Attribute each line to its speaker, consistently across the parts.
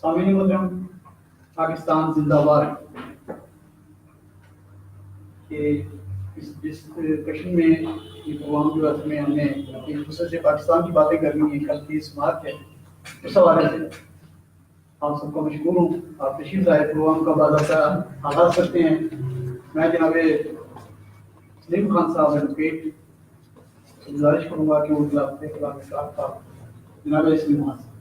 Speaker 1: سامعین محترم، پاکستان زندہ باد کہ اس کشن میں یہ پروگرام جو ہے میں ہم نے ایک دوسرے سے پاکستان کی باتیں کرنی ہے. کل 30 مارچ ہے. اس حوالے سے آپ سب کو مشکور ہوں. آپ تشریف لائے پروگرام کا باضابطہ آغاز کرتے ہیں. میں جناب سلیم خان صاحب ایڈوکیٹ سے گزارش کروں گا کہ وہ خلاف جناب سلیم خان صاحب.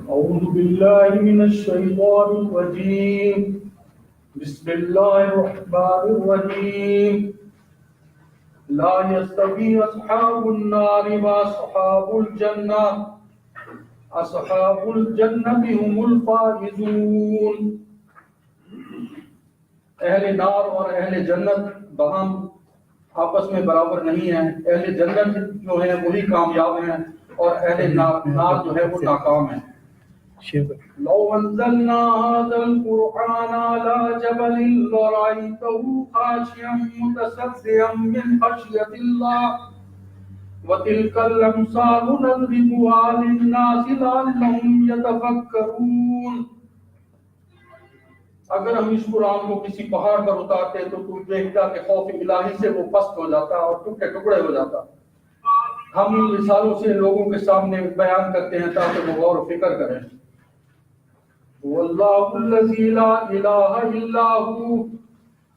Speaker 1: أعوذ بالله من الشيطان الرجيم. بسم الله الرحمن الرحيم. لا يستوي أصحاب النار وأصحاب الجنة. أصحاب الجنة هم الفائزون. اہل نار اور اہل جنت باہم آپس میں برابر نہیں ہیں. اہل جنت جو ہیں وہی کامیاب ہیں اور اہل نار جو ہے وہ ناکام ہیں. لو انزلنا هذا القرآن على جبل لرأيته خاشعا متصدعا من خشية الله وتلك الأمثال نضربها للناس لعلهم يتفكرون. اگر ہم اس قرآن کو کسی پہاڑ پر اتارتے تو تم دیکھتا کہ خوف الہی سے وہ پست ہو جاتا اور ٹکڑے ٹکڑے ہو جاتا. ہم ان مثالوں سے لوگوں کے سامنے بیان کرتے ہیں تاکہ وہ غور و فکر کریں. واللہ الذی لا الہ الا هو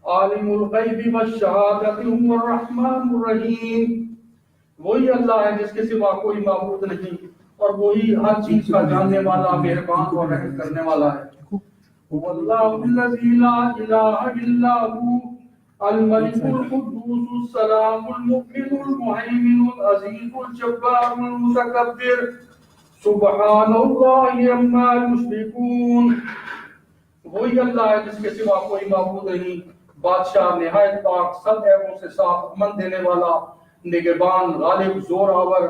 Speaker 1: عالم الغیب والشہادۃ هو الرحمن الرحیم. وہی اللہ ہے جس کے سوا کوئی معبود نہیں اور وہی ہر چیز کا جاننے والا، مہربان اور رحم کرنے والا ہے. واللہ الذی لا الہ الا هو الملک القدوس السلام المؤمن المہیمن العزیز الجبار المتکبر سبحان اللہ عما یشرکون. وہی اللہ ہے جس کے سوا کوئی معبود نہیں، بادشاہ نہایت پاک، سب عیبوں سے صاف، امن دینے والا، نگہبان، غالب، زور آور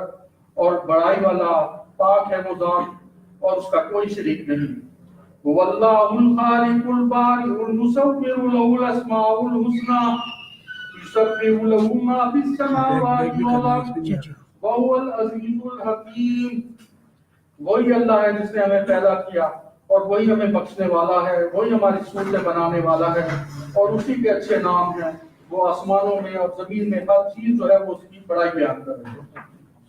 Speaker 1: اور بڑائی والا، پاک ہے وہ ذات اور اس کا کوئی شریک نہیں. واللہ الخالق البارئ المصور له الاسماء الحسنى یسبح له ما فی السماوات والارض وهو العزیز الحکیم. وہی اللہ ہے جس نے ہمیں پیدا کیا اور وہی ہمیں بخشنے والا ہے، وہی ہماری صورتیں بنانے والا ہے اور اسی کے اچھے نام ہیں. وہ آسمانوں میں اور زمین میں ہر چیز جو ہے وہ اس کی بڑائی بیان کر رہے ہیں.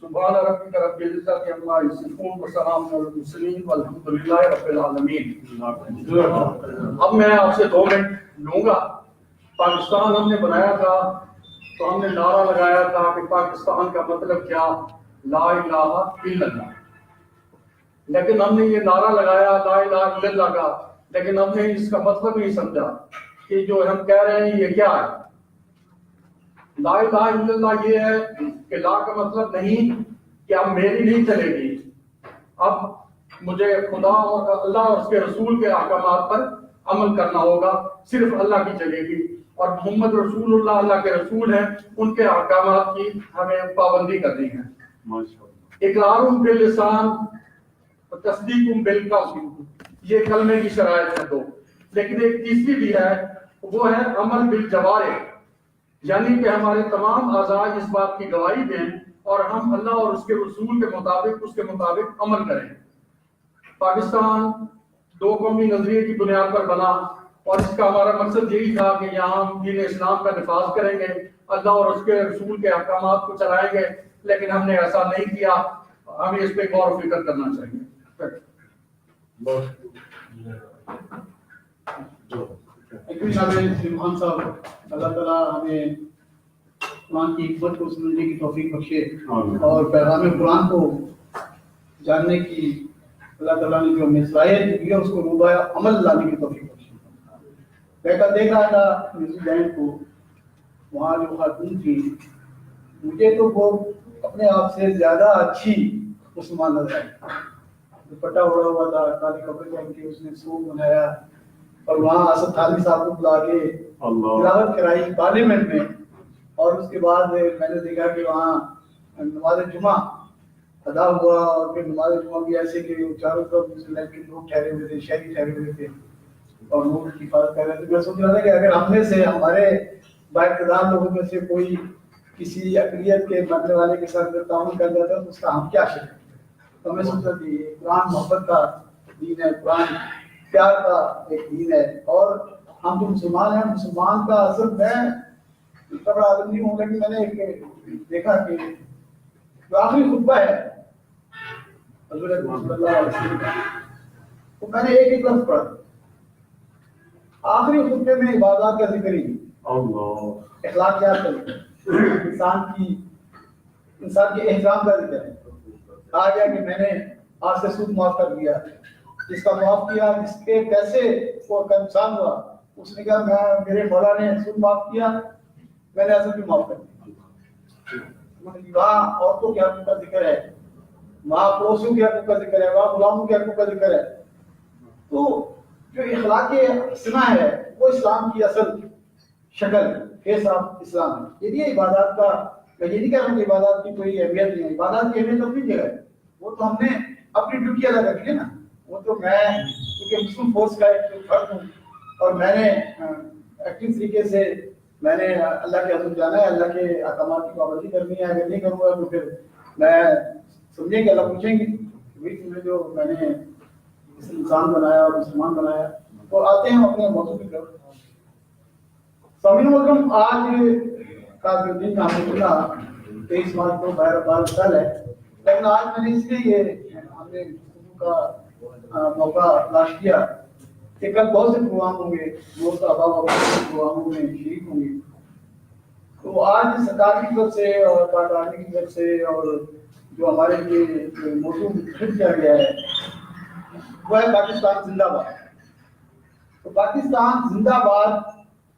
Speaker 1: سبحان ربک رب العزت عما یصفون وسلام علی المرسلین والحمد للہ رب العالمین. اب میں آپ سے 2 منٹ لوں گا. پاکستان ہم نے بنایا تھا تو ہم نے نعرہ لگایا تھا کہ پاکستان کا مطلب کیا؟ لا الہ الا اللہ. لیکن ہم نے یہ نعرہ لگایا لا الہ الا اللہ کا، لیکن ہم نے اس کا مطلب نہیں سمجھا کہ جو ہم کہہ رہے ہیں یہ کیا ہے. لا الہ الا اللہ یہ ہے کہ لا کا مطلب نہیں کہ اب میری نہیں چلے گی، اب مجھے خدا اور اللہ اور اس کے رسول کے احکامات پر عمل کرنا ہوگا، صرف اللہ کی چلے گی اور محمد رسول اللہ اللہ کے رسول ہیں، ان کے احکامات کی ہمیں پابندی کرنی ہے. اقرار باللسان تصدیق بالقلب، یہ کلمے کی شرائط ہے 2. لیکن ایک تیسری بھی ہے، وہ ہے عمل بالجوارح، یعنی کہ ہمارے تمام اعضاء اس بات کی گواہی دیں اور ہم اللہ اور اس کے رسول کے مطابق عمل کریں. پاکستان 2 قومی نظریے کی بنیاد پر بنا اور اس کا ہمارا مقصد یہی تھا کہ یہاں ہم دین اسلام کا نفاذ کریں گے، اللہ اور اس کے رسول کے احکامات کو چلائیں گے. لیکن ہم نے ایسا نہیں کیا. ہمیں اس پہ غور و فکر کرنا چاہیے. سلمان صاحب، اللہ تعالیٰ ہمیں قرآن کی حکمت کو سمجھنے کی توفیق بخشے اور پیغام قرآن کو جاننے کی اللہ تعالیٰ نے جو ہمیں صلاحیت دی ہے اس کو روبہ عمل لانے کی توفیق بخشے. میں کل دیکھ رہا تھا نیوزی لینڈ کو، وہاں جو خاتون تھی مجھے تو وہ اپنے آپ سے زیادہ اچھی مسلمان نظر آئی. دوپٹہ اڑا ہوا تھا، کالے کپڑے پہن کے اس نے سوٹ بنایا اور وہاں اسد تھانوی صاحب کو بلا کے تلاوت کرائی پارلیمنٹ میں. اور اس کے بعد میں نے دیکھا کہ وہاں
Speaker 2: نماز جمعہ ادا ہوا، اور پھر نماز جمعہ بھی ایسے کہ چاروں طرف مسلم کے لوگ ٹھہرے ہوئے تھے، شہری ٹھہرے ہوئے تھے اور لوگ کی حفاظت کر رہے تھے. میں سوچ رہا تھا کہ اگر ہم میں سے، ہمارے بااقتدار لوگوں میں سے کوئی کسی اقلیت کے مرنے والے کے ساتھ تعاون کر جاتا ہے تو اس کا ہم کیا شکر. تو میں سوچتا کہ یہ قرآن محبت کا دین ہے، قرآن پیار کا ایک دین ہے، اور ہم جو مسلمان ہیں، مسلمان کا اصل میں اتنا بڑا عالم نہیں ہوں، لیکن میں نے ایک دیکھا کہ جو آخری خطبہ ہے حضور اکرم صلی اللہ علیہ وسلم کا، تو میں نے ایک لفظ پڑھا آخری خطبے میں، عبادات کا ذکر ہی، اخلاقیات کا ذکر، انسان کے احترام کا ذکر ہے. کہا گیا کہ میں نے آج سے سود معاف کر دیا، جس کا معاف کیا، جس کے پیسے کو کا نقصان ہوا، اس نے کہا میرے مولا نے سود معاف کیا، میں نے ایسا بھی معاف کر دیا. وہاں عورتوں کے حقوق کا ذکر ہے، وہاں پڑوسیوں کے حقوق کا ذکر ہے، وہاں غلاموں کے حقوق کا ذکر ہے. تو جو اخلاق حسنہ ہے وہ اسلام کی اصل شکل فیس آف اسلام ہے. یہ عبادات کا، میں یہ نہیں کہہ رہا ہوں کہ عبادات کی کوئی اہمیت نہیں ہے، عبادات کی اہمیت اپنی جگہ ہے، وہ تو ہم نے اپنی ڈیوٹی ادا کر ہے نا. وہ تو میں کیونکہ مسلم فورس کا ایک فرد ہوں اور میں نے ایکٹیو طریقے سے میں نے اللہ کے حضور جانا ہے، اللہ کے احکامات کی پابندی کرنی ہے. اگر نہیں کروں گا تو پھر میں سمجھیں کہ اللہ پوچھیں گے وہی تمہیں جو میں نے اس انسان بنایا اور مسلمان بنایا. تو آتے ہیں اپنے موضوع کی طرف. سامعین مکرم، آج کا جو دن ہم نے چنا 23 مارچ کو بہر سال ہے، لیکن آج میں نے اس لیے یہ ہم نے کا موقع تلاش کیا کہ کل بہت سے پروگرام ہوں گے، دوست احباب اپنے پروگراموں میں شریک ہوں گے. تو آج سرکار کی طرف سے اور پاکستان کی طرف سے اور جو ہمارے لیے موضوع منتخب کیا گیا ہے وہ ہے پاکستان زندہ باد. تو پاکستان زندہ باد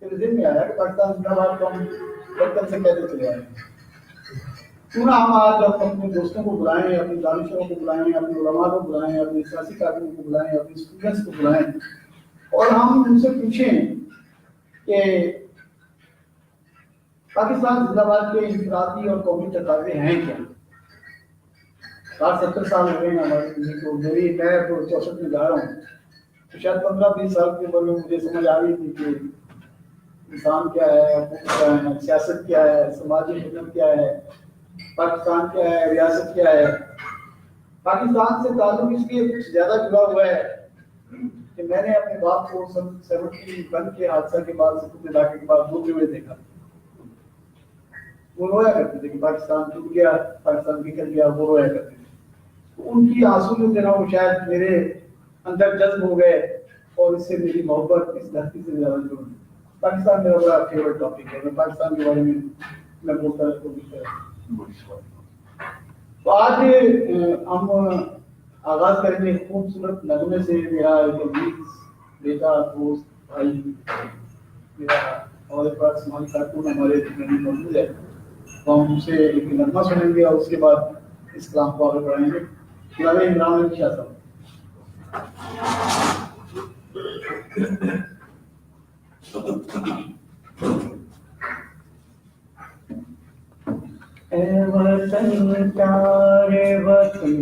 Speaker 2: کے ذہن میں آیا کہ پاکستان زندہ باد کو ہم بچپن سے کہتے چلے آئے ہیں. کیوں نہ ہم آج اپنے دوستوں کو بلائیں، اپنے دانشوروں کو بلائیں، اپنے علماء کو بلائیں، اپنے سیاسی کارکنوں کو بلائیں، اپنے اسٹوڈنٹس کو بلائیں اور ہم ان سے پوچھیں کہ پاکستان زندہ باد کے انفرادی اور قومی تقاضے ہیں کیا. 60-70 سال ہو گئے ہیں ہماری زندگی کو. میری میں تو 64 میں جا رہا ہوں، تو شاید 15-20 سال کی عمر میں مجھے سمجھ آ رہی تھی کہ انسان کیا ہے، حقوق کیا ہے، سیاست کیا ہے، سماجی خدمت کیا ہے، پاکستان کیا ہے، ریاست کیا ہے. پاکستان سے تعلق اس لیے کچھ زیادہ جڑا ہوا ہے کہ میں نے اپنے باپ کو 71 کے حادثہ کے بعد سکوت علاقے کے بعد روتے ہوئے دیکھا. وہ رویا کرتے تھے کہ پاکستان ٹوٹ گیا، پاکستان بکھر گیا، وہ رویا کرتے تھے. ان کی آنسو جو تھے نا وہ شاید میرے اندر جذب ہو گئے اور اس سے میری محبت اس دھرتی سے زیادہ جڑ گئی. پاکستان میرا بڑا فیوریٹ ٹاپک ہے، میں پاکستان کے بارے میں بولتا رہتا ہوں. تو آج ہم آغاز کریں گے خوبصورت نغمے سے. میرا ایک عزیز بیٹا، دوست، بھائی، میرا ہمارے پاس ہماری خاتون ہمارے موجود ہے، تو ہم اسے ایک نغمہ سنیں گے اور اس کے بعد اس کلام کو آگے بڑھائیں گے. جناب عمران علی شاہ صاحب. اے وطن پیارے وطن،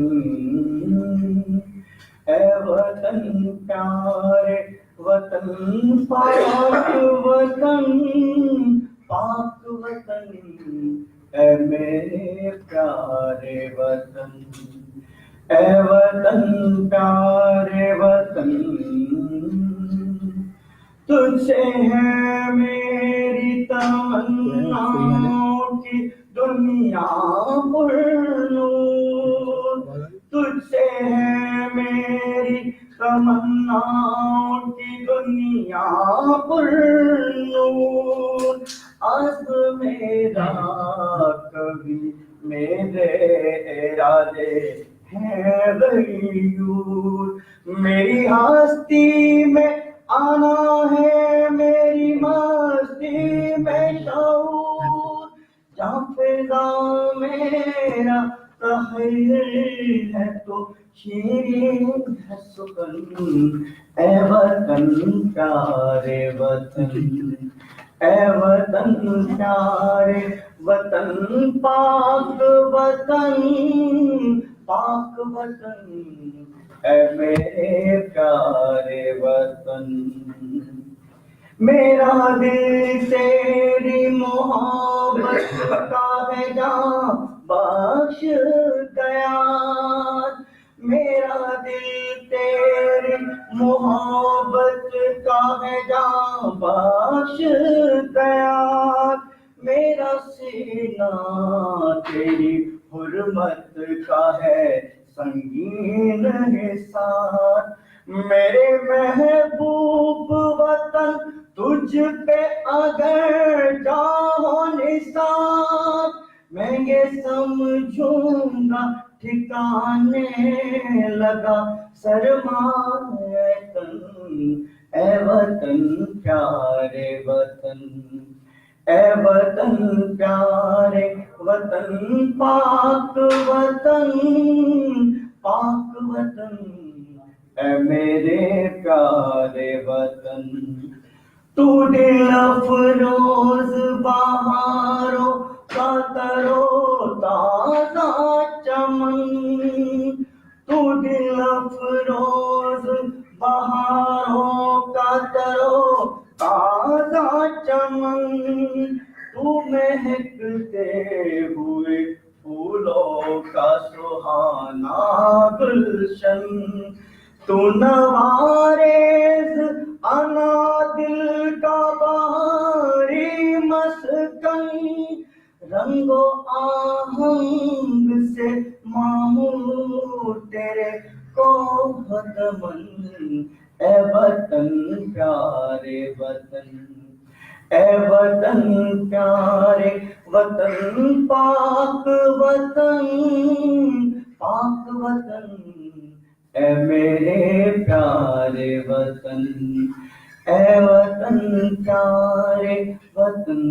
Speaker 2: اے وطن پیارے وطن، پاک وطن، پاک وطن، اے میرے پیارے وطن، اے وطن پیارے وطن، تجھ سے ہے میری تمناؤں کی دنیا پرنور، تجھ سے ہے میری تمناؤں کی دنیا پرنور. آج میرا کبھی میرے ارادے ہیں غیور، میری ہستی میں آنا ہے، میری مستی میں شعور، جہاں فضا میرا تحیر ہے تو شیرین ہے سخن. اے وطن پیارے وطن،
Speaker 3: اے وطن پیارے وطن پاک وطن پاک وطن اے میرے پیارے وطن میرا دل تیری محبت کا ہے جاں بخش گیا میرا دل تیری محبت کا ہے جاں بخش گیا میرا سینہ تیری حرمت کا ہے سنگین حصار میرے محبوب وطن تجھ پہ اگر جاؤ نثار میں یہ سمجھوں گا ٹھکانے لگا سرمایہ تن اے وطن پیارے وطن اے وطن پیارے وطن پاک وطن پاک وطن اے میرے پیارے وطن تو دل افروز بہاروں کا ترو تازہ چمن تو دل افروز بہاروں کا ترو تازہ چمن تو مہکتے ہوئے پھولوں کا سہانا گلشن تو نوارز انا دل کا بہاری مسکن رنگ و آہنگ سے معمور تیرے کو دمن اے وطن پیارے وطن اے وطن پیارے وطن پاک وطن پاک وطن اے میرے پیارے وطن اے وطن پیارے وطن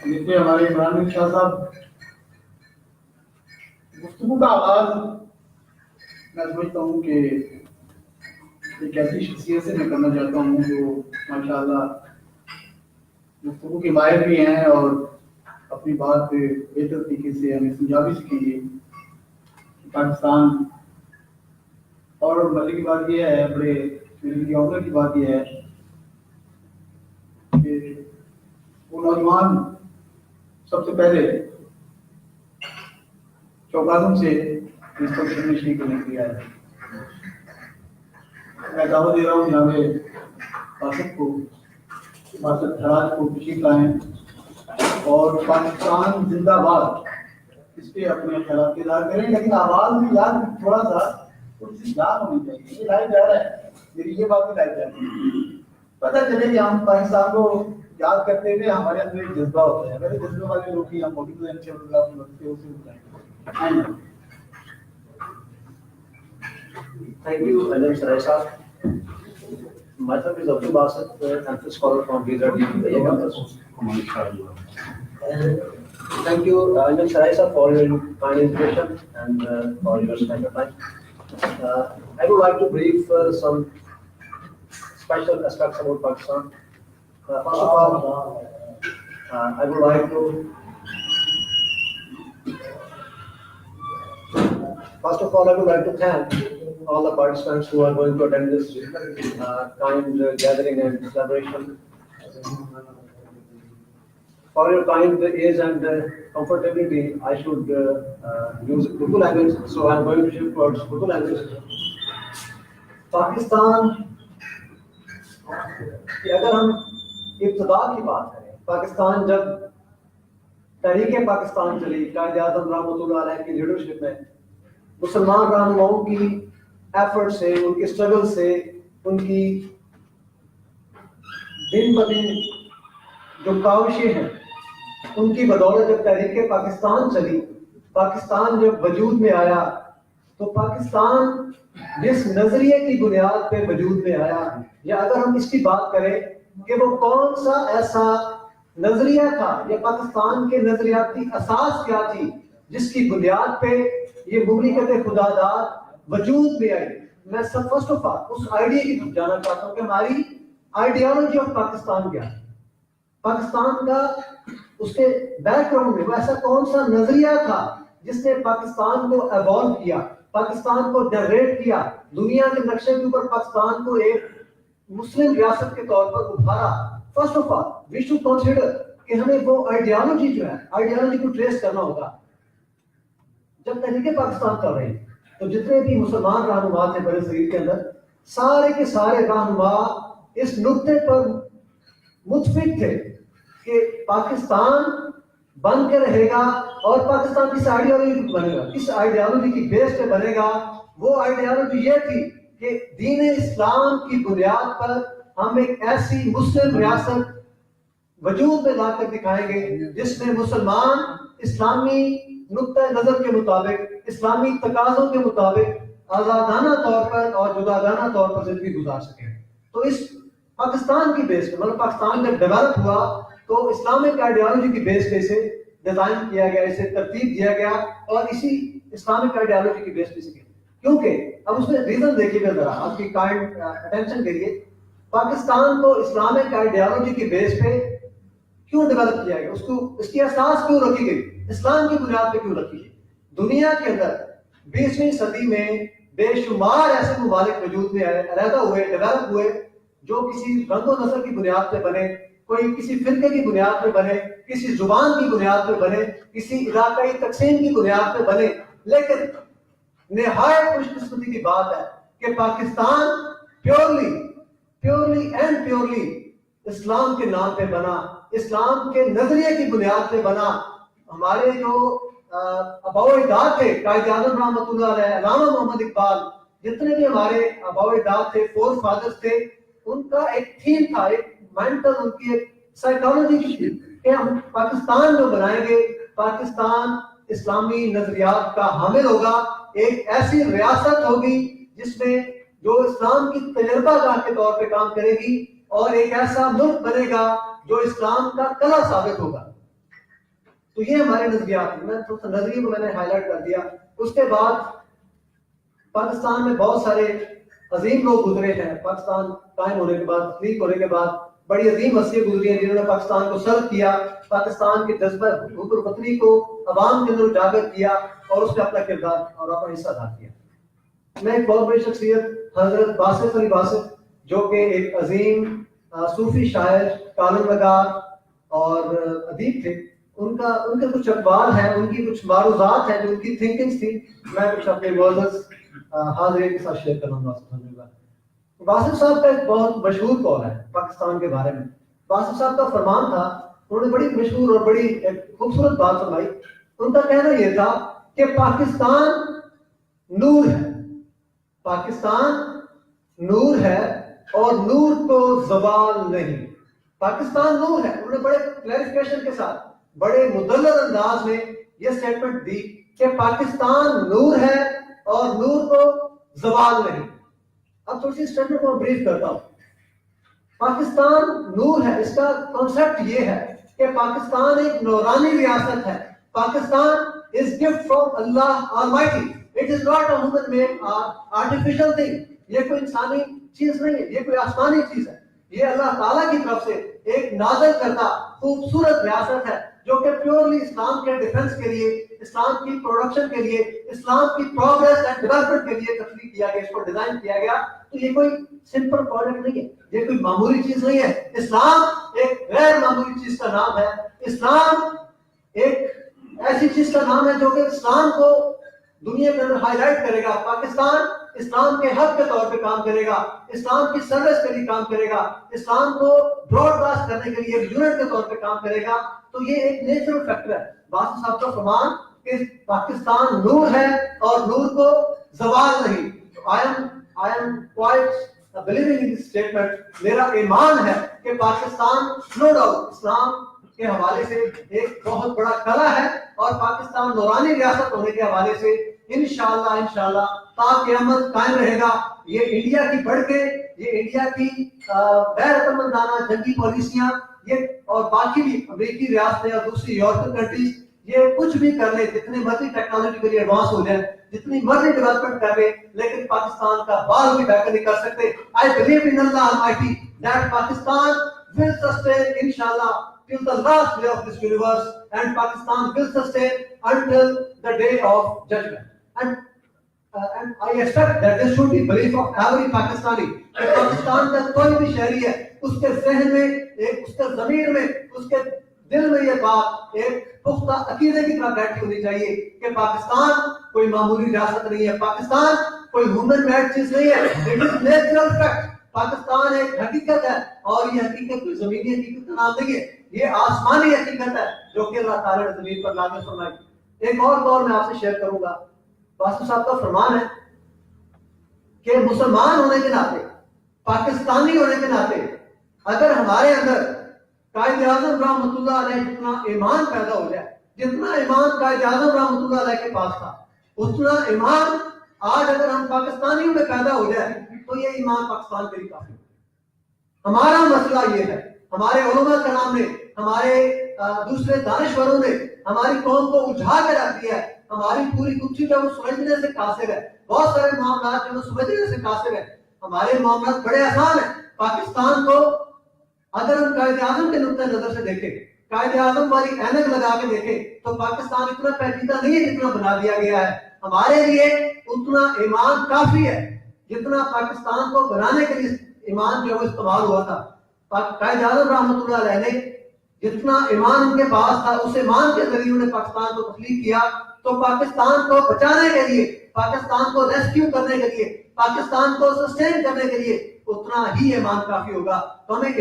Speaker 2: جتنے ہمارے عمران شاہ صاحب گفتگو کا آغاز میں سمجھتا ہوں کہ ایک ایسی شخصیت سے میں کرنا چاہتا ہوں جو ماشاءاللہ گفتگو کے ماہر بھی ہیں اور اپنی بات بہتر طریقے سے ہمیں سمجھا بھی سکیں گے پاکستان اور مزے کی بات یہ ہے بڑے دل کی آنر کی بات یہ ہے کہ وہ نوجوان سب سے پہلے چوکازم سے اس فنکشن میں شریک کرنے کے لیے آیا میں دعوت دے رہا ہوں جناب باسط کو باسط خراج کو تشریف لائیں اور پاکستان زندہ باد اس پہ اپنے خیالات اظہار کریں لیکن آواز میں یاد تھوڑا سا تھوڑی سی یاد ہونی چاہیے یہ لائیو جا رہا ہے میری یہ بات بھی لائیو جا رہی ہے پتہ چلے کہ ہم پاکستان کو یاد کرتے ہوئے ہمارے اندر ایک جذبہ ہوتا ہے میرے جذبے والے لوگ ہی ہم موجود ہیں
Speaker 4: Thank you, Alam Sarai Sahab. Myself is Abdul Basit, campus scholar from Gujarat. Thank you, Alam Sarai Sahab, for your kind invitation and for your spend of time. I would like to brief some special aspects about Pakistan. First of all, I would like to thank all the participants who are going to attend this kind gathering and celebration. For your kind ease and comfortability, I should use Urdu language, so I am going to shift towards Urdu language. Pakistan کہ اگر ہم ابتدا کی بات کریں پاکستان جب تحریک پاکستان چلی قائد اعظم رحمۃ اللہ علیہ کی لیڈرشپ میں مسلمان رہنماؤں کی ایفرٹ سے ان کی اسٹرگل سے ان کی دن بدن جو کاوشیں ہیں ان کی بدولت جب تحریک پاکستان چلی پاکستان جب وجود میں آیا تو پاکستان جس نظریے کی بنیاد پہ وجود میں آیا یا اگر ہم اس کی بات کریں کہ وہ کون سا ایسا نظریہ تھا یا پاکستان کے نظریاتی اساس کیا تھی جس کی بنیاد پہ یہ مملکت خدا دار وجود میں آئی. میں سب فرسٹ آف آل اس آئیڈیا کی طرف جانا چاہتا ہوں کہ ہماری آئیڈیالوجی آف پاکستان کیا ہے. پاکستان کا اس کے بیک گراؤنڈ میں ایسا کون سا نظریہ تھا جس نے پاکستان کو ایوالو کیا, پاکستان کو جنریٹ کیا, دنیا کے نقشے کے اوپر پاکستان کو ایک مسلم ریاست کے طور پر ابھارا. First of all we should consider کہ ہمیں وہ آئیڈیالوجی جو ہے, آئیڈیالوجی کو ٹریس کرنا ہوگا. جب تحریک پاکستان کر رہے ہیں تو جتنے بھی مسلمان رہنما تھے برے صغیر کے اندر, سارے کے سارے رہنما اس نقطے پر متفق تھے کہ پاکستان بن کے رہے گا اور پاکستان کس آئیڈیالوجی بنے گا, کس آئیڈیالوجی کی بیس پہ بنے گا. وہ آئیڈیالوجی یہ تھی کہ دین اسلام کی بنیاد پر ہم ایک ایسی مسلم ریاست وجود میں لا کر دکھائیں گے جس میں مسلمان اسلامی نقطۂ نظر کے مطابق, اسلامی تقاضوں کے مطابق آزادانہ طور پر اور جداگانہ طور پر زندگی گزار سکیں. تو اس پاکستان کی بیس پہ, مطلب پاکستان جب ڈیولپ ہوا تو اسلامک آئیڈیالوجی کی بیس پہ اسے ڈیزائن کیا گیا, اسے ترتیب دیا گیا اور اسی اسلامک آئیڈیالوجی کی بیس پہ سیکھے. کیونکہ اب اس میں ریزن دیکھیے گا ذرا آپ کی کائنڈ اٹینشن کے لیے, پاکستان کو اسلامک آئیڈیالوجی کی بیس پہ کیوں ڈیولپ کیا گیا, اس کو اس کی اساس کیوں رکھی گئی, اسلام کی بنیاد پہ کیوں رکھی گئی. دنیا کے اندر 20ویں صدی میں بے شمار ایسے ممالک وجود میں آئے, علیحدہ ہوئے, ڈیولپ ہوئے, جو کسی رنگ و نسل کی بنیاد پہ بنے, کوئی کسی فرقے کی بنیاد پہ بنے, کسی زبان کی بنیاد پہ بنے, کسی علاقائی تقسیم کی بنیاد پہ بنے. لیکن نہایت خوش قسمتی کی بات ہے کہ پاکستان پیورلی اینڈ پیورلی اسلام کے نام پہ بنا, اسلام کے نظریے کی بنیاد پہ بنا. ہمارے جو آباء و اجداد تھے, قائد اعظم رحمۃ اللہ علیہ, علامہ محمد اقبال, جتنے بھی ہمارے آباء و اجداد تھے, فور فادرز تھے, ان کا ایک تھیم تھا, ایک مینٹل, ان کی ایک سائیکالوجی تھی کہ ہم پاکستان جو بنائیں گے, پاکستان اسلامی نظریات کا حامل ہوگا, ایک ایسی ریاست ہوگی جس میں جو اسلام کی تجربہ گاہ کے طور پہ کام کرے گی, اور ایک ایسا ملک بنے گا جو اسلام کا قلعہ ثابت ہوگا. تو یہ ہمارے نظریات ہیں. میں تھوڑا سا نظریے کو میں نے ہائی لائٹ کر دیا. اس کے بعد پاکستان میں بہت سارے عظیم لوگ گزرے ہیں. پاکستان قائم ہونے کے بعد, ٹھیک ہونے کے بعد بڑی عظیم ہستیاں گزری ہیں جنہوں نے پاکستان کو سرو کیا, پاکستان کے جذبہ حب الوطنی کو عوام کے اندر اجاگر کیا اور اس پہ اپنا کردار اور اپنا حصہ ادا کیا. میں ایک بہت بڑی شخصیت حضرت باسط علی باسط, جو کہ ایک عظیم صوفی شاعر, کالم نگار اور ادیب تھے, ان کے کچھ اقوال ہیں, ان کی کچھ معروضات ہیں, جو ان کی تھنکنگز تھی, میں کچھ اپنے معزز حاضرین کے ساتھ شیئر کرنا چاہوں گا. باسط صاحب کا ایک بہت مشہور قول ہے پاکستان کے بارے میں. باسط صاحب کا فرمان تھا, انہوں نے بڑی مشہور اور بڑی خوبصورت بات فرمائی. ان کا کہنا یہ تھا کہ پاکستان نور ہے, پاکستان نور ہے اور نور کو زوال نہیں. پاکستان نور ہے. انہوں نے بڑے کلیریفیکیشن کے ساتھ, بڑے مدلل انداز میں یہ سٹیٹمنٹ دی کہ پاکستان نور ہے اور نور کو زوال نہیں. اب تھوڑی سی اسٹیٹمنٹ کو بریف کرتا ہوں. پاکستان نور ہے, اس کا کانسیپٹ یہ ہے کہ پاکستان ایک نورانی ریاست ہے. Pakistan is gift from Allah Almighty. It is not a human made artificial thing. یہ کوئی انسانی چیز نہیں ہے, یہ کوئی آسمانی چیز ہے. یہ اللہ تعالیٰ کی طرف سے ایک نازل کرتا خوبصورت ریاست ہے جو کہ پیورلی اسلام کے ڈیفنس کے لیے, اسلام کی پروڈکشن کے لیے, اسلام کی پروگریس اینڈ ڈیولپمنٹ کے لیے تخلیق کیا گیا, اس کو ڈیزائن کیا گیا. تو یہ کوئی سمپل پروڈکٹ نہیں ہے, یہ کوئی معمولی چیز نہیں ہے. اسلام ایک غیر معمولی چیز کا نام ہے. اسلام ایک ایسی چیز کا نام ہے جو کہ اسلام کو دنیا کے اندر ہائی لائٹ کرے گا. پاکستان اسلام کے حق کے طور پہ کام کرے گا, اسلام کی سروس کے لیے کام کرے گا, اسلام کو براڈ کاسٹ کرنے کے لیے ایک یونٹ کے طور پہ کام کرے گا. تو یہ ایک نیچرل فیکٹر ہے. باسط صاحب کا فرمان کہ پاکستان نور ہے اور نور کو زوال نہیں. I am quite believing in this statement. میرا ایمان ہے کہ پاکستان no doubt اسلام کے حوالے سے ایک بہت بڑا قلعہ ہے, اور پاکستان نورانی ریاست ہونے کے حوالے سے انشاءاللہ تا قیامت قائم رہے گا. یہ انڈیا کی بڑھ کے, یہ انڈیا کی غیر مندانہ جنگی پالیسیاں یہ اور باقی بھی امریکی ریاستیں اور دوسری یورپین کنٹریز یہ کچھ بھی کر لیں, جتنی مرضی ٹیکنالوجیکلی ایڈوانس ہو جائے, جتنی مرضی ڈیولپمنٹ کر لیں, لیکن پاکستان کا بال بھی بہتر نہیں کر سکتے. I believe in Allah Almighty that Pakistan will sustain inshallah till the last day of this universe, and Pakistan will sustain until the day of judgment. And I expect that this should be belief of every Pakistani. کہ پاکستان کا کوئی بھی شہری ہے, اس کے ذہن میں, اس کے ضمیر میں, اس کے دل میں یہ بات ایک پختہ عقیدے کی طرح بیٹھی ہونی چاہیے کہ پاکستان کوئی معمولی ریاست نہیں ہے, پاکستان کوئی ہیومن میڈ چیز نہیں ہے, it is natural fact. Pakistan ایک حقیقت ہے, اور یہ حقیقت کوئی زمینی حقیقت کا نام نہیں ہے, یہ آسمانی حقیقت ہے جو کہ اللہ تعالیٰ نے زمین پر نازل فرمائی. ایک اور دور میں آپ سے شیئر کروں گا. پاسٹر صاحب کا فرمان ہے کہ مسلمان ہونے کے ناطے, پاکستانی ہونے کے ناطے, اگر ہمارے اندر قائد اعظم رحمۃ اللہ علیہ جتنا ایمان پیدا ہو جائے, جتنا ایمان قائد اعظم رحمۃ اللہ علیہ کے پاس تھا, اتنا ایمان آج اگر ہم پاکستانیوں میں پیدا ہو جائے تو یہ ایمان پاکستان کے لیے کافی. ہمارا مسئلہ یہ ہے, ہمارے علماء کرام نے, ہمارے دوسرے دانشوروں نے ہماری قوم کو الجھا کے رکھ دیا ہے. ہماری پوری کچھ جو سمجھنے سے قاصر ہے, بہت سارے معاملات جو سمجھنے سے قاصر ہے. ہمارے معاملات بڑے آسان ہیں. پاکستان کو اگر ہم قائد اعظم کے نقطۂ نظر سے دیکھیں, قائد اعظم والی اینک لگا کے دیکھیں, تو پاکستان اتنا پیچیدہ نہیں ہے جتنا بنا دیا گیا ہے. ہمارے لیے اتنا ایمان کافی ہے جتنا پاکستان کو بنانے کے لیے ایمان جو استعمال ہوا تھا. قائد اعظم رحمۃ اللہ علیہ نے جتنا ایمان ان کے پاس تھا, اس ایمان کے ذریعے انہوں نے پاکستان کو تخلیق کیا. تو پاکستان کو بچانے کے لیے, پاکستان کو ریسکیو کرنے کے لیے, پاکستان کو سسٹین کرنے کے لیے اتنا ہی ایمان کافی ہوگا. تو ہمیں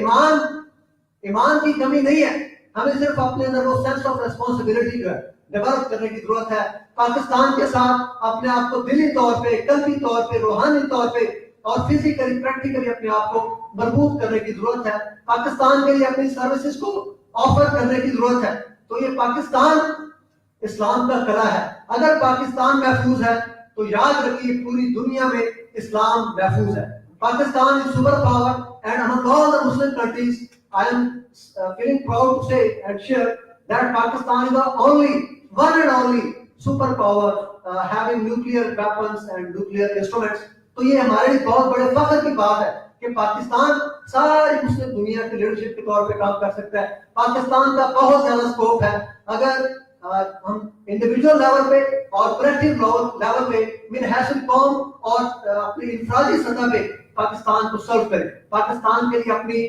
Speaker 4: ایمان کی کمی نہیں ہے, ہمیں صرف اپنے اندر وہ سینس آف ریسپانسبلٹی جو ہے ڈیولپ کرنے کی ضرورت ہے. پاکستان کے ساتھ اپنے آپ کو دلی طور پہ, قلبی طور پہ, روحانی طور پہ اور فزیکلی پریکٹیکلی اپنے آپ کو مربوط کرنے کی ضرورت ہے. پاکستان کے لیے اپنی سروسز کو آفر کرنے کی ضرورت ہے. تو یہ پاکستان اسلام کا قلعہ ہے. اگر پاکستان محفوظ ہے تو یاد رکھیے پوری دنیا میں اسلام محفوظ ہے. Pakistan is superpower, and among all the Muslim countries, I am feeling proud to say and share that Pakistan is the one and only superpower having nuclear weapons and nuclear instruments. تو یہ ہمارے لیے بہت بڑے فخر کی بات ہے کہ پاکستان ساری مسلم دنیا کی لیڈرشپ کے طور پہ کام کر سکتا ہے. پاکستان کا بہت زیادہ اسکوپ ہے. اگر ہم انڈیویجول لیول پہ اور کلیکٹیو لیول پہ من حیث قوم اور اپنی انفرادی سطح پہ پاکستان کو سرو کریں, پاکستان کے لیے اپنی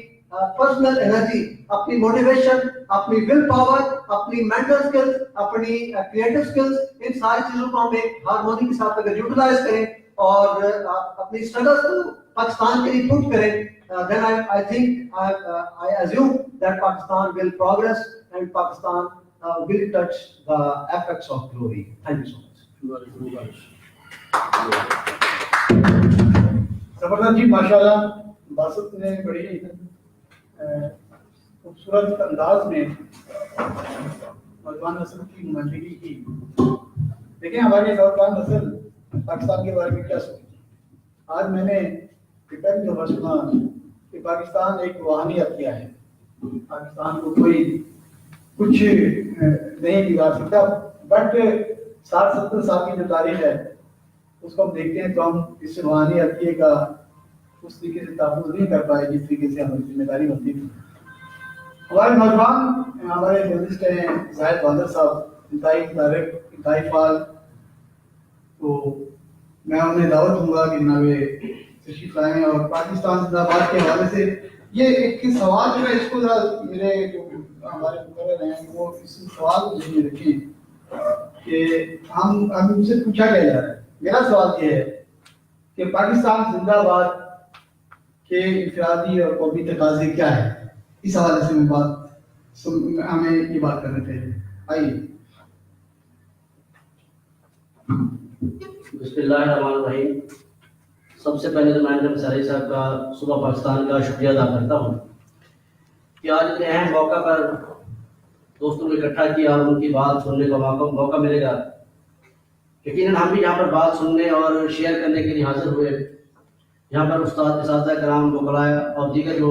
Speaker 4: پرسنل انرجی, اپنی موٹیویشن, اپنی ول پاور, اپنی مینٹل سکلز, اپنی کریٹو سکلز, ان ساری چیزوں کو ہم ایک ہارمونی کے ساتھ اگر یوٹیلائز کریں اور اپنی اسٹرگلز کو پاکستان کے لیے پٹ کریں, then I think I assume that Pakistan will progress and Pakistan will touch the apex of glory. Thank you so much.
Speaker 2: زبردست جی, ماشاءاللہ باسط نے بڑی خوبصورت انداز میں نوجوان نسل کی نمائندگی کی. دیکھیں ہماری نوجوان نسل پاکستان کے بارے میں کیا سوچتی. آج میں نے پہلی دفعہ سنا کہ پاکستان ایک روحانی عطیہ ہے, پاکستان کو کوئی کچھ نہیں بگاڑ سکتا. بٹ 60-70 سال کی جو تاریخ ہے اس کو ہم دیکھتے ہیں تو ہم اس روحانی عطیے کا اس طریقے سے تحفظ نہیں کر پائے جس طریقے سے ہماری ذمہ داری بنتی تھی. ہمارے نوجوان, ہمارے جرنلسٹ ہیں زاہد بہادر صاحب, انتہائی فعال, تو میں انہیں دعوت دوں گا کہ جناب تشریف لائیں اور پاکستان زندہ باد کے حوالے سے یہ ایک سوال جو ہے اس کو ذرا میرے جو ہمارے مقرر ہیں وہ اس سوال کو ذہن میں رکھیں کہ ہم سے پوچھا کیا جا رہا ہے. میرا سوال یہ ہے کہ پاکستان زندہ باد کے انفرادی اور قومی تقاضے کیا ہے, اس حوالے سے ہمیں یہ بات کرنا چاہیے. آئیے.
Speaker 5: بسم اللہ الرحمن الرحیم. سب سے پہلے تو میں جناب سرائی صاحب کا صبح پاکستان کا شکریہ ادا کرتا ہوں کہ آج اتنے اہم موقع پر دوستوں کو اکٹھا کیا اور ان کی بات سننے کا موقع ملے گا. یقیناً ہم بھی یہاں پر بات سننے اور شیئر کرنے کے لیے حاضر ہوئے. یہاں پر استاد اساتذہ کرام وکلاء اور دیگر جو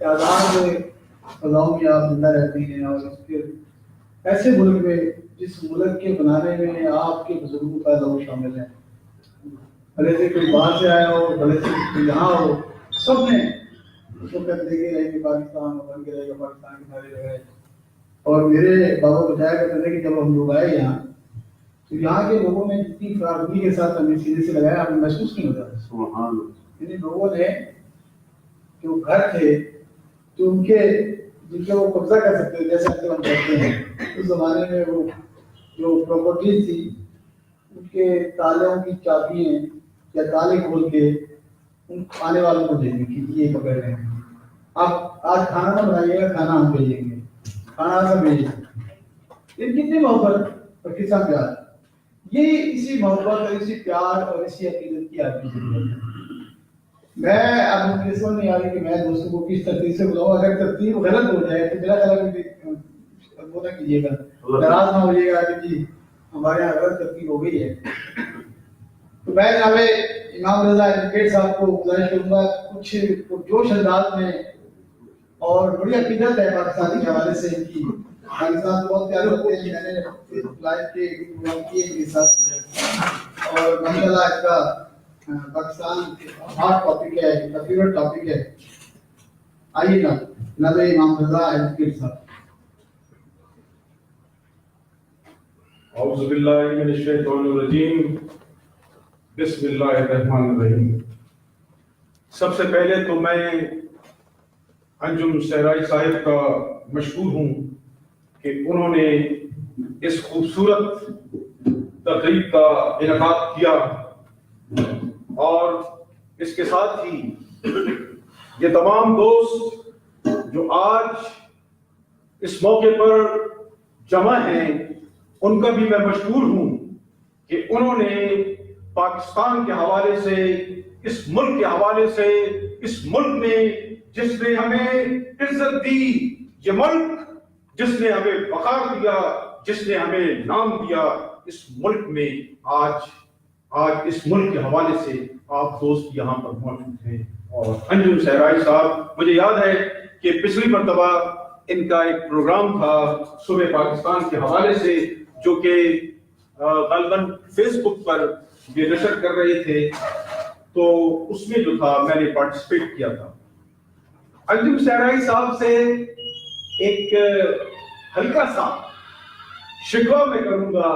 Speaker 2: کہ آزاد فضاؤں میں آپ زندہ رہتے ہیں، اور اس کے ایسے ملک میں جس ملک کے بنانے میں آپ کے بزرگوں کا لوگ شامل ہیں، بھلے سے کوئی باہر سے آیا ہو، بھلے سے کوئی یہاں ہو، سب نے اس وقت دیکھے رہے کہ پاکستان بن کے رہے گا، پاکستان کے سارے رہے. اور میرے بابا بتایا کرتے تھے کہ جب ہم لوگ آئے یہاں تو یہاں کے لوگوں نے جتنی فراغی کے ساتھ ہمیں سیدھے سے لگایا، ہمیں محسوس نہیں ہوتا.
Speaker 3: سبحان
Speaker 2: یعنی لوگوں نے جو گھر تھے جو ان کے جن کے وہ قبضہ کر سکتے تھے، جیسے آج کل ہم کہتے ہیں، اس زمانے میں وہ جو پراپرٹیز تھی ان کے تالوں کی چابیاں یا تالے کھول کے ان آنے والوں کو دے دیں کہ یہ پکڑ رہے ہیں، آپ آج کھانا نہ بنائیے گا، کھانا ہم بھیجیں گے، کھانا سب بھیجیں گے. یہ کتنی محبت اور کتنا پیار. یہ اسی محبت اور اسی پیار اور اسی عقیدت کی آپ کی ضرورت ہے. میں اب مجھے سمجھ نہیں آ رہی کہ میں دوستوں کو کس ترتیب سے بلاؤں. اگر ترتیب غلط ہو جائے تو میرا خیال وہ نہ کیجیے گا، ناراض نہ ہوئیے گا کہ جی ہمارے یہاں غلط ترتیب ہو گئی ہے. تو میں جناب امام رضا ایڈوکیٹ صاحب کو گزارش کروں گا کچھ جوش انداز میں، اور بڑی عقیدت ہے پاکستانی کے حوالے سے ان کی. پاکستان بہت پیارے ہوتے ہیں، میں نے لائف کے پروگرام کیے ان کے ساتھ، اور ماشاء اللہ اس کا پاکستان ہارڈ ٹاپک ہے، فیورٹ ٹاپک ہے. آئیے گا جناب امام رضا ایڈوکیٹ صاحب.
Speaker 1: اعوذ باللہ من الشیطان الرجیم، بسم اللہ الرحمن الرحیم. سب سے پہلے تو میں انجم صحرائی صاحب کا مشکور ہوں کہ انہوں نے اس خوبصورت تقریب کا انعقاد کیا، اور اس کے ساتھ ہی یہ تمام دوست جو آج اس موقع پر جمع ہیں ان کا بھی میں مشکور ہوں کہ انہوں نے پاکستان کے حوالے سے، اس ملک کے حوالے سے، اس ملک میں جس نے ہمیں عزت دی، یہ ملک جس نے ہمیں وقار دیا، جس نے ہمیں نام دیا، اس ملک میں آج اس ملک کے حوالے سے آپ دوست یہاں پر موجود ہیں. اور انجم صحرائی صاحب، مجھے یاد ہے کہ پچھلی مرتبہ ان کا ایک پروگرام تھا صبح پاکستان کے حوالے سے، جو کہ غالباً فیس بک پر یہ نشر کر رہے تھے، تو اس میں جو تھا میں نے پارٹیسپیٹ کیا تھا. انجم صحرائی صاحب سے ایک ہلکا سا شکوہ میں کروں گا،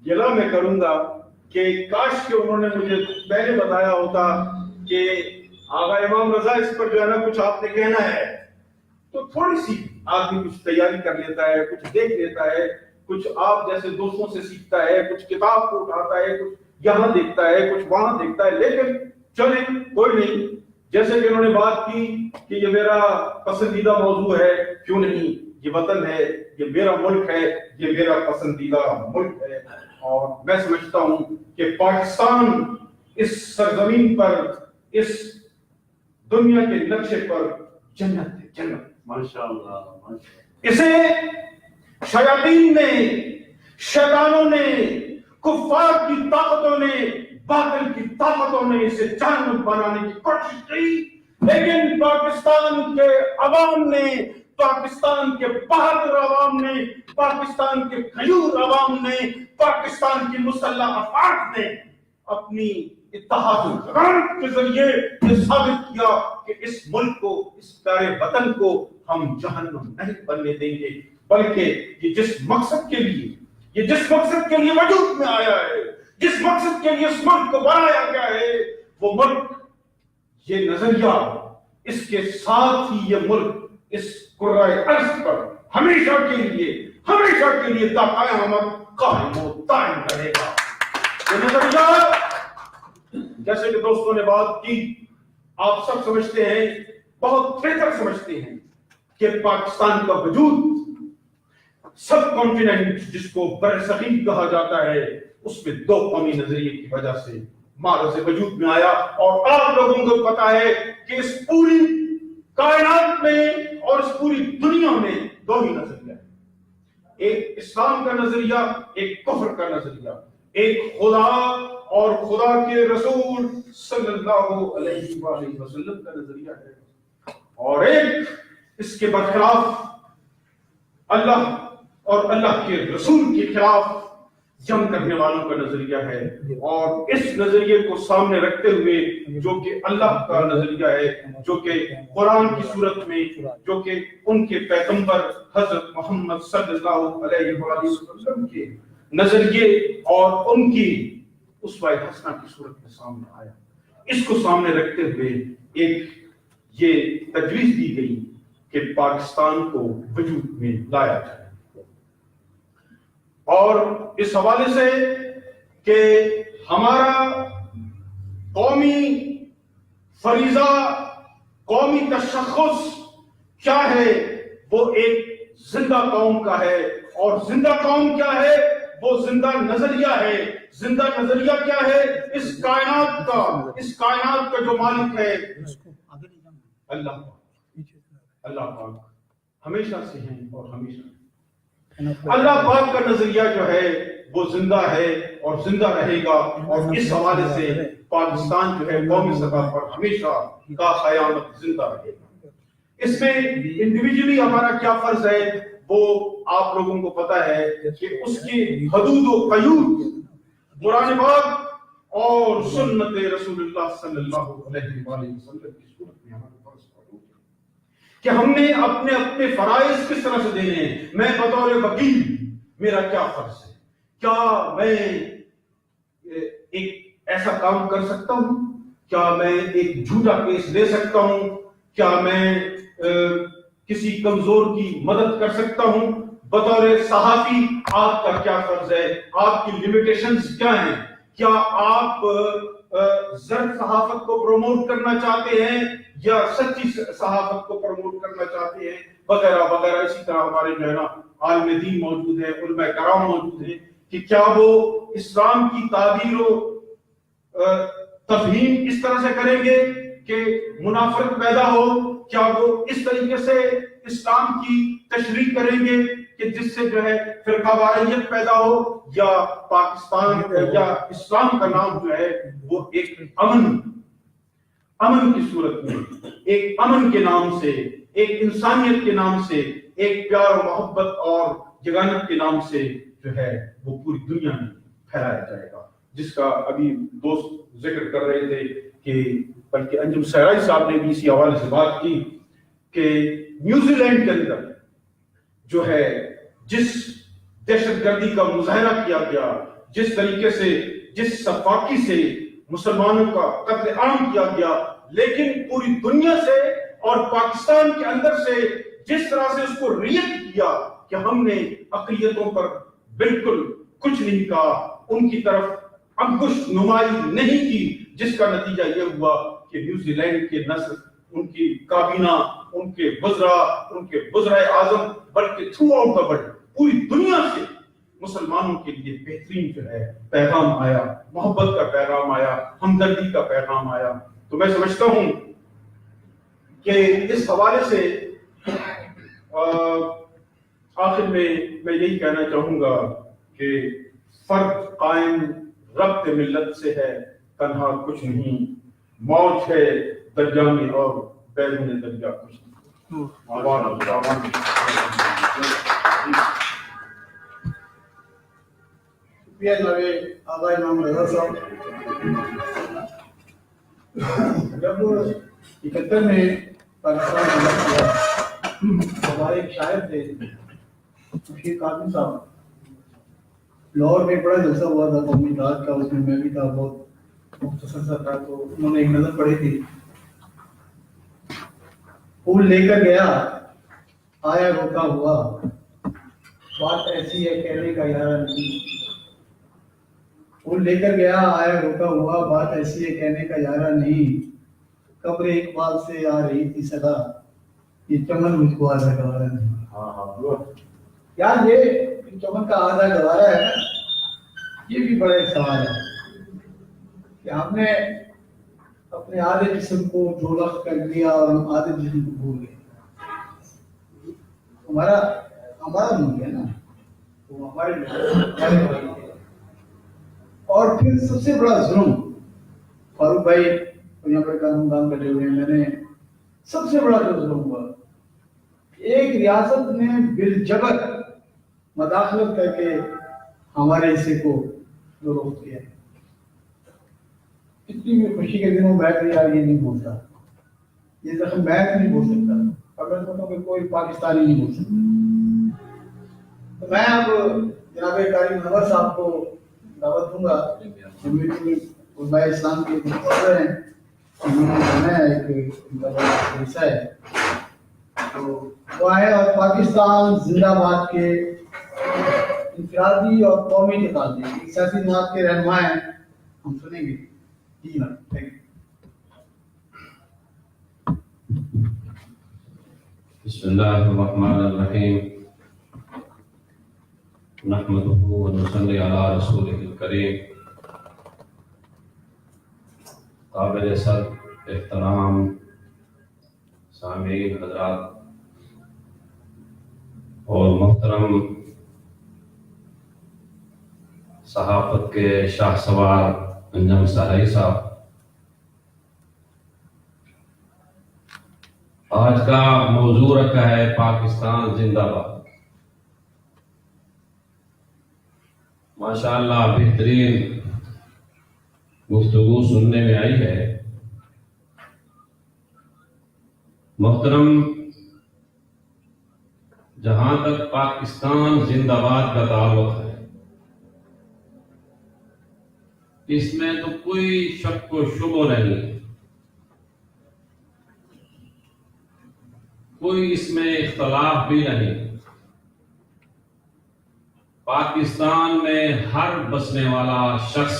Speaker 1: گلہ میں کروں گا کہ کاش کہ انہوں نے مجھے پہلے بتایا ہوتا کہ آقا امام رضا اس پر جو ہے نا کچھ آپ نے کہنا ہے، تو تھوڑی سی آدمی کچھ تیاری کر لیتا ہے، کچھ دیکھ لیتا ہے، کچھ آپ جیسے دوستوں سے سیکھتا ہے، کچھ کتاب کو اٹھاتا ہے، کچھ یہاں دیکھتا ہے، کچھ وہاں دیکھتا ہے. لیکن چلیں کوئی نہیں، جیسے کہ انہوں نے بات کی کہ یہ میرا پسندیدہ موضوع ہے، کیوں نہیں، یہ وطن ہے، یہ میرا ملک ہے، یہ میرا پسندیدہ ملک ہے. اور میں سمجھتا ہوں کہ پاکستان اس سرزمین پر، اس دنیا کے نقشے پر جنت ہے، جنت.
Speaker 3: ماشاءاللہ.
Speaker 1: اسے شیاطین نے، شیطانوں نے، کفار کی طاقتوں نے، باطل کی طاقتوں نے اسے جہنم بنانے کی کوشش کی، لیکن پاکستان کے عوام نے، پاکستان کے بہادر عوام نے، پاکستان کے غیور عوام نے، پاکستان کی مسلح افواج نے اپنی اتحاد و غیرت کے ذریعے یہ ثابت کیا کہ اس ملک کو، اس پیارے وطن کو ہم جہنم نہیں بننے دیں گے، بلکہ یہ جس مقصد کے لیے وجود میں آیا ہے، جس مقصد کے لیے اس ملک کو بنایا گیا ہے، وہ ملک، یہ نظریہ، اس کے ساتھ ہی یہ ملک اس کرۂ ارض پر ہمیشہ کے لیے تا قیامت قائم و دائم رہے گا. یہ نظریہ، جیسے کہ دوستوں نے بات کی، آپ سب سمجھتے ہیں، بہت بہتر سمجھتے ہیں کہ پاکستان کا وجود، سب کانٹیننٹ جس کو برصغیر کہا جاتا ہے، اس میں دو قومی نظریے کی وجہ سے معرض وجود میں آیا. اور آپ لوگوں کو پتا ہے کہ اس پوری کائنات میں اور اس پوری دنیا میں دو ہی نظریہ ہیں، ایک اسلام کا نظریہ، ایک کفر کا نظریہ، ایک خدا اور خدا کے رسول صلی اللہ علیہ وآلہ وسلم کا نظریہ ہے،
Speaker 6: اور ایک اس کے برخلاف اللہ اور اللہ کے رسول کے خلاف جنگ کرنے والوں کا نظریہ ہے، اور اس نظریے کو سامنے رکھتے ہوئے جو کہ اللہ کا نظریہ ہے، جو کہ قرآن کی صورت میں، جو کہ ان کے پیغمبر حضرت محمد صلی اللہ علیہ وآلہ وسلم کے نظریے اور ان کی اسوہ حسنہ کی صورت میں سامنے آیا، اس کو سامنے رکھتے ہوئے ایک یہ تجویز دی گئی کہ پاکستان کو وجود میں لایا جائے، اور اس حوالے سے کہ ہمارا قومی فریضہ، قومی تشخص کیا ہے، وہ ایک زندہ قوم کا ہے، اور زندہ قوم کیا ہے، وہ زندہ نظریہ ہے۔ زندہ نظریہ کیا ہے؟ اس کائنات کا جو مالک ہے اللہ پاک ہمیشہ سے ہیں اور ہمیشہ اللہ پاک کا نظریہ جو ہے وہ زندہ ہے اور زندہ رہے گا، اور اس حوالے سے پاکستان جو ہے قومی سطح پر ہمیشہ کا قیامت زندہ رہے گا۔ اس میں انڈیویجولی ہمارا کیا فرض ہے وہ آپ لوگوں کو پتا ہے کہ اس کی حدود و قیود قرآن پاک اور سنت رسول اللہ صلی اللہ علیہ وآلہ وسلم کی صورت میں ہمارے فرض موجود ہے کہ ہم نے اپنے فرائض کس طرح سے دینے ہیں۔ میں بطور وکیل میرا کیا فرض ہے؟ کیا میں ایک ایسا کام کر سکتا ہوں؟ کیا میں ایک جھوٹا کیس لے سکتا ہوں؟ کیا میں کسی کمزور کی مدد کر سکتا ہوں؟ بطور صحافی آپ کا کیا فرض ہے؟ آپ کی لمیٹیشنز کیا ہیں؟ کیا آپ زرد صحافت کو پروموٹ کرنا چاہتے ہیں یا سچی صحافت کو پروموٹ کرنا چاہتے ہیں، وغیرہ وغیرہ۔ اسی طرح ہمارے جو ہے نا عالم دین موجود ہیں، علماء کرام موجود ہیں کہ کیا وہ اسلام کی تعبیر و تفہیم اس طرح سے کریں گے کہ منافرت پیدا ہو؟ کیا وہ اس طریقے سے اسلام کی تشریح کریں گے کہ جس سے جو ہے فرقہ واریت پیدا ہو، یا پاکستان یا اسلام کا نام جو ہے وہ ایک امن کی صورت میں، ایک امن کے نام سے، ایک انسانیت کے نام سے، ایک پیار و محبت اور یگانت کے نام سے جو ہے وہ پوری دنیا میں پھیلایا جائے گا، جس کا ابھی دوست ذکر کر رہے تھے کہ بلکہ انجم سہرائی صاحب نے بھی اسی حوالے سے بات کی کہ نیوزی لینڈ کے اندر جو ہے جس دہشت گردی کا مظاہرہ کیا گیا، جس طریقے سے، جس سفاکی سے مسلمانوں کا قتل عام کیا گیا، لیکن پوری دنیا سے اور پاکستان کے اندر سے جس طرح سے اس کو ریئیکٹ کیا کہ ہم نے اقلیتوں پر بالکل کچھ نہیں کہا، ان کی طرف انکش نمائی نہیں کی، جس کا نتیجہ یہ ہوا کہ نیوزی لینڈ کے نسل، ان کی کابینہ، ان کے وزراء، ان کے وزرائے اعظم، بلکہ تھرو آؤٹ دا ورلڈ پوری دنیا سے مسلمانوں کے لیے بہترین جو ہے پیغام آیا، محبت کا پیغام آیا، ہمدردی کا پیغام آیا۔ تو میں سمجھتا ہوں کہ اس حوالے سے آخر میں یہی کہنا چاہوں گا کہ فرد قائم ربط ملت سے ہے، تنہا کچھ نہیں، موت ہے دریا میں اور بیرون دریا کچھ نہیں۔
Speaker 2: شکریہ جناب آغا امام رضا صاحب۔ جب 71 میں پاکستان الگ ہوا، ہمارے ایک شاعر تھے مشیر قاسم صاحب، لاہور میں بڑا جلسہ ہوا تھا قومی اتحاد کا، اس میں میں بھی تھا، بہت مختصر سا تھا، تو انہوں نے ایک نظم پڑھی تھی، پھول لے کر گیا آیا روتا ہوا، بات ایسی ہے کہنے کا ارادہ نہیں، پھول لے کر گیا آیا روتا ہوا، بات ایسی ہے کہنے کا ارادہ نہیں، قبر اقبال سے آ رہی تھی صدا، یہ چمن مجھ کو آدھا گوارا نہیں۔ یار یہ چمن کا آدھا گوارا ہے نا، یہ بھی بڑا ایک سوال ہے کہ ہم نے اپنے آدھے جسم کو ڈھولک کر لیا اور ہم آدھے جسم کو بھول گئے۔ ہمارا ملک ہے نا، وہ ہمارے اور پھر سب سے بڑا ظلم، فاروق بھائی یہاں پر قانون دان بیٹھے ہوئے ہیں، میں نے سب سے بڑا جو ظلم ہوا، ایک ریاست نے بالجبر مداخلت کر کے ہمارے حصے کو جو روک دیا. اتنی بھی خوشی کے دنوں بیٹھ کے یار یہ نہیں بولتا، یہ زخم میں نہیں بول سکتا، اور میں سمجھتا ہوں کہ کوئی پاکستانی نہیں بول سکتا. تو میں اب جناب قاری منور صاحب کو دعوت دوں گا، علماء اسلام کے مقرر ہیں، ایک حصہ ہے، تو وہ آئے اور پاکستان زندہ باد کے انفرادی اور قومی تقاضے ایک سیاسی جماعت کے رہنما ہیں، ہم سنیں گے. جی جناب، تھینک یو.
Speaker 7: بسم اللہ الرحمن الرحیم نحمده ونصلی علی رسولہ الکریم. قابل صدر احترام سامعین حضرات اور محترم صحافت کے شاہ سوار انجم سہائی صاحب، آج کا موضوع رکھا ہے پاکستان زندہ باد. ماشاءاللہ بہترین گفتگو سننے میں آئی ہے. محترم، جہاں تک پاکستان زندہ باد کا تعلق ہے، اس میں تو کوئی شک و شبہ نہیں، کوئی اس میں اختلاف بھی نہیں. پاکستان میں ہر بسنے والا شخص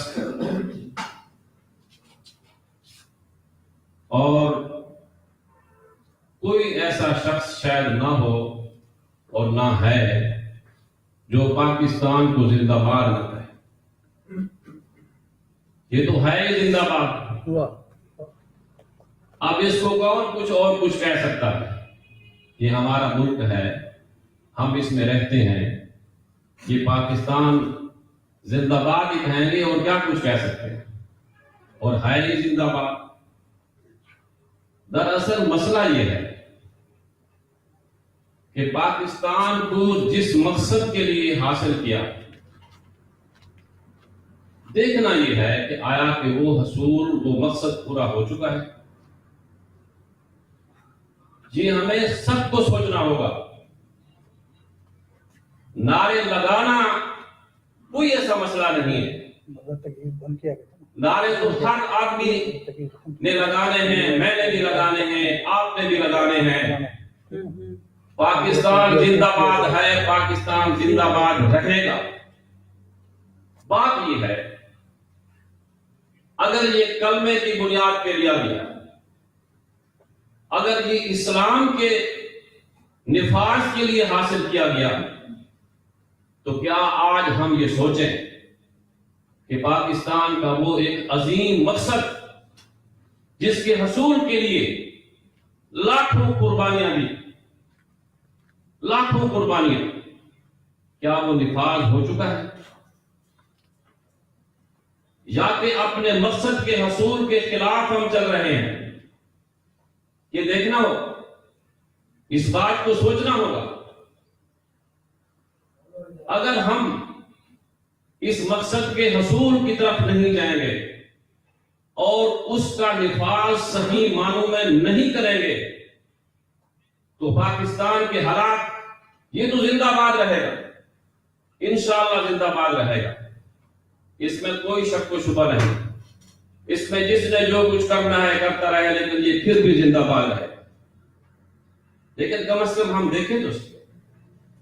Speaker 7: اور کوئی ایسا شخص شاید نہ ہو اور نہ ہے جو پاکستان کو زندہ باد نہ کہے. یہ تو ہے ہی زندہ باد. اب اس کو کچھ اور کچھ کہہ سکتا ہے؟ یہ ہمارا ملک ہے، ہم اس میں رہتے ہیں، یہ پاکستان زندہ باد ہی کہیں گے اور کیا کچھ کہہ سکتے ہیں، اور ہے ہی زندہ باد. دراصل مسئلہ یہ ہے کہ پاکستان کو جس مقصد کے لیے حاصل کیا، دیکھنا یہ ہے کہ آیا کہ وہ حصول، وہ مقصد پورا ہو چکا ہے. یہ ہمیں سب کو سوچنا ہوگا. نعرے لگانا کوئی ایسا مسئلہ نہیں ہے. نعرے تو ہر آدمی نے لگانے ہیں، میں نے بھی لگانے ہیں، آپ نے بھی لگانے ہیں. پاکستان زندہ باد ہے، پاکستان زندہ باد رہے گا. بات یہ ہے، اگر یہ کلمے کی بنیاد پہ لیا گیا، اگر یہ اسلام کے نفاذ کے لیے حاصل کیا گیا، تو کیا آج ہم یہ سوچیں کہ پاکستان کا وہ ایک عظیم مقصد جس کے حصول کے لیے لاکھوں قربانیاں دی، لاکھوں قربانیاں، کیا وہ نفاذ ہو چکا ہے؟ یا کہ اپنے مقصد کے حصول کے خلاف ہم چل رہے ہیں؟ یہ دیکھنا ہوگا، اس بات کو سوچنا ہوگا. اگر ہم اس مقصد کے حصول کی طرف نہیں جائیں گے اور اس کا نفاذ صحیح معنوں میں نہیں کریں گے، تو پاکستان کے حالات، یہ تو زندہ باد رہے گا، انشاءاللہ زندہ باد رہے گا. اس میں کوئی شک و شبہ نہیں. اس میں جس نے جو کچھ کرنا ہے کرتا رہے، لیکن یہ پھر بھی زندہ باد رہے گا. لیکن کم از کم ہم دیکھیں تو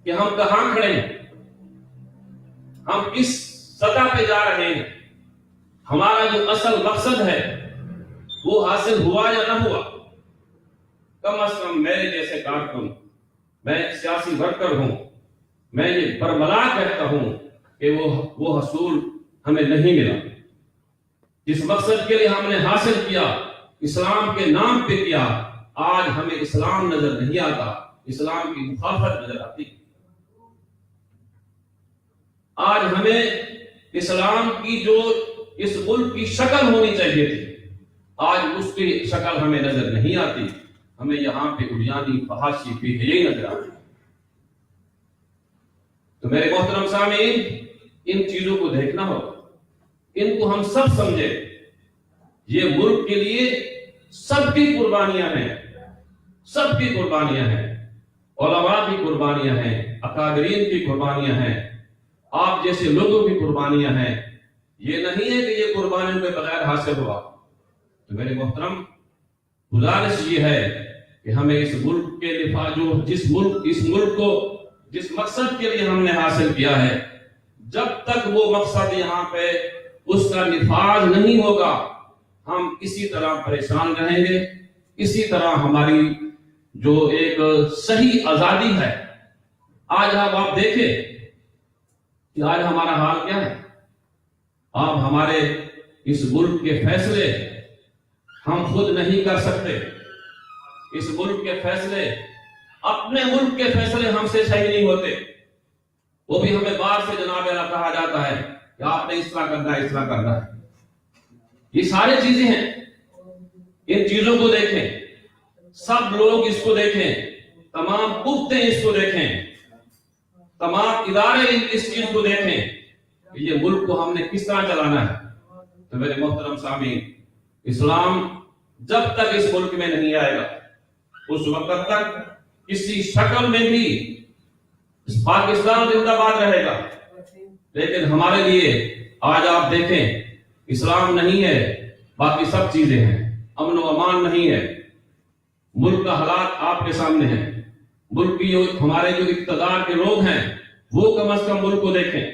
Speaker 7: کہ ہم کہاں کھڑے ہیں، ہم کس سطح پہ جا رہے ہیں، ہمارا جو اصل مقصد ہے وہ حاصل ہوا یا نہ ہوا. کم از کم میرے جیسے کارکن، میں ایک سیاسی ورکر ہوں، میں یہ برملا کہتا ہوں کہ وہ حصول ہمیں نہیں ملا. جس مقصد کے لیے ہم نے حاصل کیا، اسلام کے نام پہ کیا، آج ہمیں اسلام نظر نہیں آتا، اسلام کی مخالفت نظر آتی. آج ہمیں اسلام کی جو اس ملک کی شکل ہونی چاہیے تھی، آج اس کی شکل ہمیں نظر نہیں آتی. ہمیں یہاں پہ اڑیانی فحاشی بھی یہی نظر آتی ہے۔ تو میرے محترم سامعین، ان چیزوں کو دیکھنا ہوگا، ان کو ہم سب سمجھے۔ یہ ملک کے لیے سب کی قربانیاں ہیں، سب کی قربانیاں ہیں، علماء کی قربانیاں ہیں، اکابرین کی قربانیاں ہیں، آپ جیسے لوگوں کی قربانیاں ہیں۔ یہ نہیں ہے کہ یہ قربانیوں کے بغیر حاصل ہوا۔ تو میرے محترم، گزارش یہ ہے کہ ہمیں اس ملک کے دفاع اس ملک کو جس مقصد کے لیے ہم نے حاصل کیا ہے، جب تک وہ مقصد یہاں پہ اس کا نفاذ نہیں ہوگا، ہم اسی طرح پریشان رہیں گے، اسی طرح ہماری جو ایک صحیح آزادی ہے۔ آج آپ دیکھیں کہ آج ہمارا حال کیا ہے۔ آپ ہمارے اس ملک کے فیصلے ہم خود نہیں کر سکتے۔ اس ملک کے فیصلے، اپنے ملک کے فیصلے ہم سے صحیح نہیں ہوتے، وہ بھی ہمیں باہر سے جناب اللہ کہا جاتا ہے کہ آپ نے اس طرح کرنا ہے، اس طرح کرنا ہے۔ یہ ساری چیزیں ہیں، ان چیزوں کو دیکھیں، سب لوگ اس کو دیکھیں، تمام پختیں اس کو دیکھیں، تمام ادارے اس چیز کو دیکھیں کہ یہ ملک کو ہم نے کس طرح چلانا ہے۔ تو میرے محترم سامعین، اسلام جب تک اس ملک میں نہیں آئے گا، اس وقت تک کسی شکل میں بھی پاکستان زندہ باد رہے گا۔ لیکن ہمارے لیے آج آپ دیکھیں، اسلام نہیں ہے، باقی سب چیزیں ہیں، امن و امان نہیں ہے۔ ملک کا حالات آپ کے سامنے ہے۔ ملک کی ہمارے جو اقتدار کے لوگ ہیں، وہ کم از کم ملک کو دیکھیں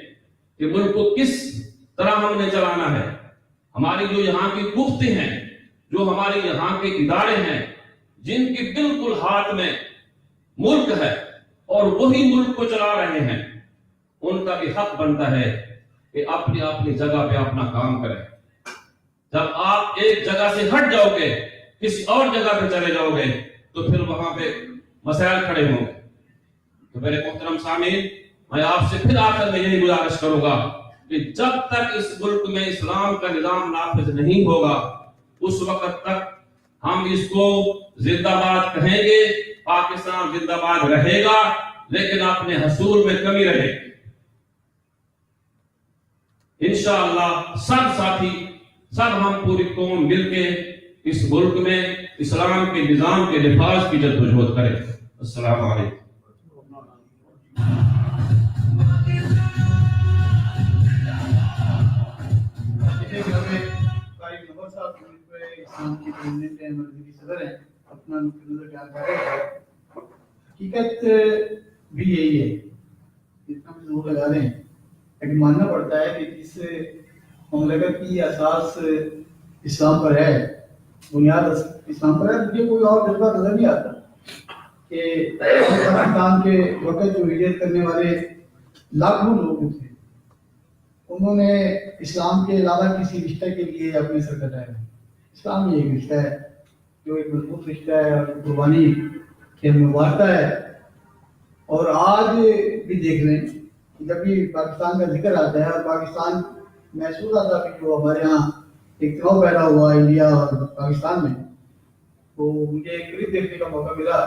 Speaker 7: کہ ملک کو کس طرح ہم نے چلانا ہے۔ ہماری جو یہاں کی پختیں ہیں، جو ہمارے یہاں کے ادارے ہیں، جن کی بالکل ہاتھ میں ملک ہے اور وہی ملک کو چلا رہے ہیں، ان کا بھی حق بنتا ہے کہ اپنی اپنی جگہ پہ اپنا کام کریں۔ جب آپ ایک جگہ سے ہٹ جاؤ گے، کسی اور جگہ پہ چلے جاؤ گے، تو پھر وہاں پہ مسائل کھڑے ہوں گے۔ تو میرے محترم سامعین، میں آپ سے پھر آخر میں یہی گزارش کروں گا کہ جب تک اس ملک میں اسلام کا نظام نافذ نہیں ہوگا، اس وقت تک ہم اس کو زندہ باد کہیں گے، پاکستان زندہ باد رہے گا، لیکن اپنے حصول میں کمی رہے گی۔ انشاءاللہ سب ساتھی، سب ہم پوری قوم مل کے اس ملک میں اسلام کے نظام کے نفاذ کی جدوجہد کریں۔ السلام علیکم۔
Speaker 2: اسلام کی پریزیڈنٹ ہیں، مرکزی صدر ہیں، اپنا نظر بیان کر رہے ہیں۔ حقیقت بھی یہی ہے، جتنا بھی زور لگا رہے ہیں، لیکن ماننا پڑتا ہے کہ جس مملکت کی اساس اسلام پر ہے، بنیاد اسلام پر ہے، مجھے کوئی اور جذبہ نظر نہیں آتا کہ پاکستان کے وقت جو ہجرت کرنے والے لاکھوں لوگ تھے، انہوں نے اسلام کے علاوہ کسی رشتہ کے لیے اپنے سر کٹائے۔ اسلام یہ ایک رشتہ ہے جو ایک مضبوط رشتہ ہے اور قربانی کے مبارکہ ہے۔ اور آج بھی دیکھ لیں کہ جب بھی پاکستان کا ذکر آتا ہے اور پاکستان محسوس آتا ہے کہ جو ہمارے ہاں ایک تناؤ پیدا ہوا انڈیا اور پاکستان میں، تو مجھے ایک کلپ دیکھنے کا موقع ملا،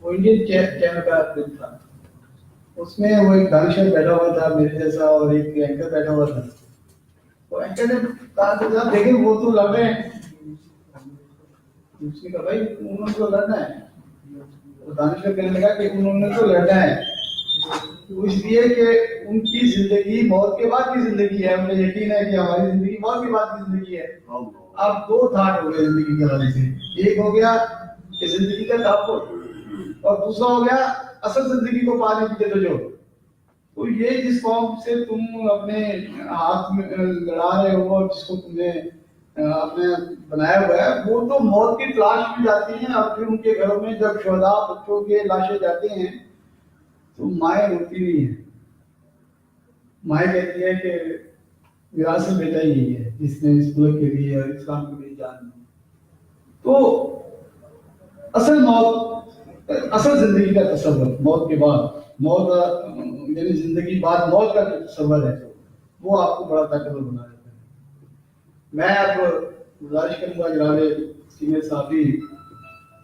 Speaker 2: وہ انڈین چینل کا کلپ تھا۔ اس میں وہ ایک دانشور بیٹھا ہوا تھا میرے جیسا اور ایک اینکر بیٹھا ہوا تھا۔ تو اینکر نے کہا کہ صاحب دیکھیں وہ تو لڑ رہے ہیں، اس نے کہا بھائی انہوں نے تو لڑنا ہے۔ تو دانشور کہنے لگا کہ انہوں نے تو لڑنا ہے، تو اس لیے کہ ان کی زندگی موت کے بعد کی زندگی ہے، مجھے یقین ہے کہ ہماری زندگی موت کے بعد کی زندگی ہے۔ اب دو تھاٹ ہو گئے زندگی کے حوالے سے، ایک ہو گیا کہ زندگی کا تحفظ اور دوسرا ہو گیا اصل زندگی کو پانے کی جدوجہد۔ تو یہ جس قوم سے تم اپنے ہاتھ میں لڑا رہے ہو، جس کو تم نے اپنے بنایا ہوا ہے، وہ تو موت کی تلاش میں جاتی ہیں، اور پھر ان کے گھروں میں جب شہداء بچوں کے لاشیں جاتے ہیں تو مائیں روتی نہیں ہیں۔ مائیں کہتی ہے کہ وراثت بیٹا یہی ہے جس نے اس ملک کے لیے اور اسلام کے لیے جان دی۔ تو اصل موت، اصل زندگی کا تصور، موت کے بعد، موت یعنی زندگی بعد موت کا جو تصور ہے، وہ آپ کو بڑا طاقتور بنا دیتا ہے۔ میں اب گزارش کروں گا جناب سینئر صحافی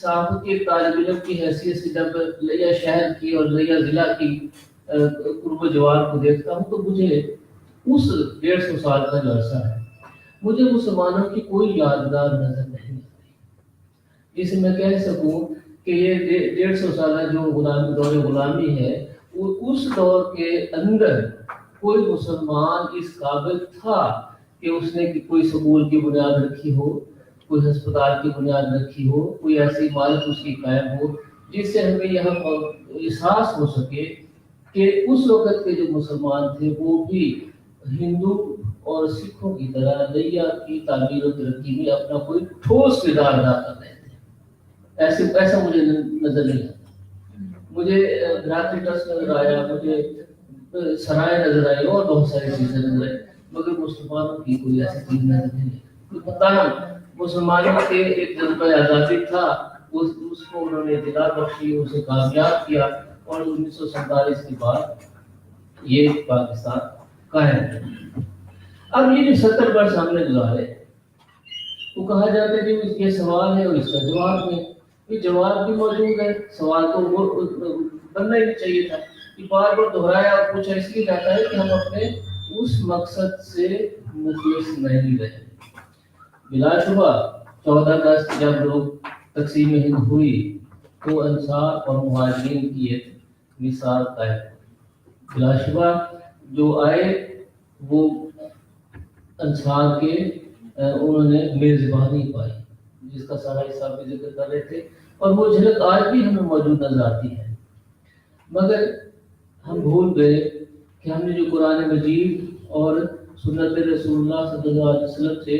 Speaker 5: صحافت کے طالب علم کی حیثیت سے جب لیا شہر کی اور لیا ضلع کی قرب و جوار کو دیکھتا ہوں تو مجھے اس 150 سال کا جو عرصہ ہے مجھے مسلمانوں کی کوئی یادگار نظر نہیں آتی جسے میں کہہ سکوں کہ یہ 150 سالہ جو دور غلامی ہے وہ اس دور کے اندر کوئی مسلمان اس قابل تھا کہ اس نے کوئی سکول کی بنیاد رکھی ہو، کوئی ہسپتال کی بنیاد رکھی ہو، کوئی ایسی عمارت اس کی قائم ہو جس سے ہمیں یہ احساس ہو سکے کہ اس وقت کے جو مسلمان تھے وہ بھی ہندو اور سکھوں کی طرح نیا کی تعمیر و ترقی میں اپنا کوئی ٹھوس کردار ادا کر رہے تھے۔ ایسا مجھے نظر نہیں آتا۔ مجھے برادری ٹرسٹ نظر آیا، مجھے سرائے نظر آئی اور بہت ساری چیزیں نظر آئی، مگر مسلمانوں کی کوئی ایسی چیز نظر نہیں آئی۔ مسلمانوں کے ایک جذبہ آزادی تھا، اس کو انہوں نے اطلاع بخشی، اسے کامیاب کیا اور 1947 کے بعد یہ پاکستان قائم ہے۔ اب یہ جو 70 برس ہم نے گزارے، وہ کہا جاتا ہے کہ یہ سوال ہے اور اس کا جواب نہیں۔ یہ جواب بھی موجود ہے، سوال تو بننا ہی چاہیے تھا۔ یہ بار بار دہرایا اور پوچھا اس لیے جاتا ہے کہ ہم اپنے اس مقصد سے مخلص نہیں رہے۔ بلا شبہ 14 اگست جب لوگ تقسیم ہند ہوئی تو انصار اور مہاجرین کی ایک مثال قائم ہوئی۔ بلا شبہ جو آئے وہ انصار کے انہوں نے میزبانی پائی، جس کا سارا حصہ بھی ذکر کر رہے تھے، اور وہ جھلک آج بھی ہمیں موجود نظر آتی ہے۔ مگر ہم بھول گئے کہ ہم نے جو قرآن مجید اور سنت رسول اللہ صلی اللہ علیہ وسلم سے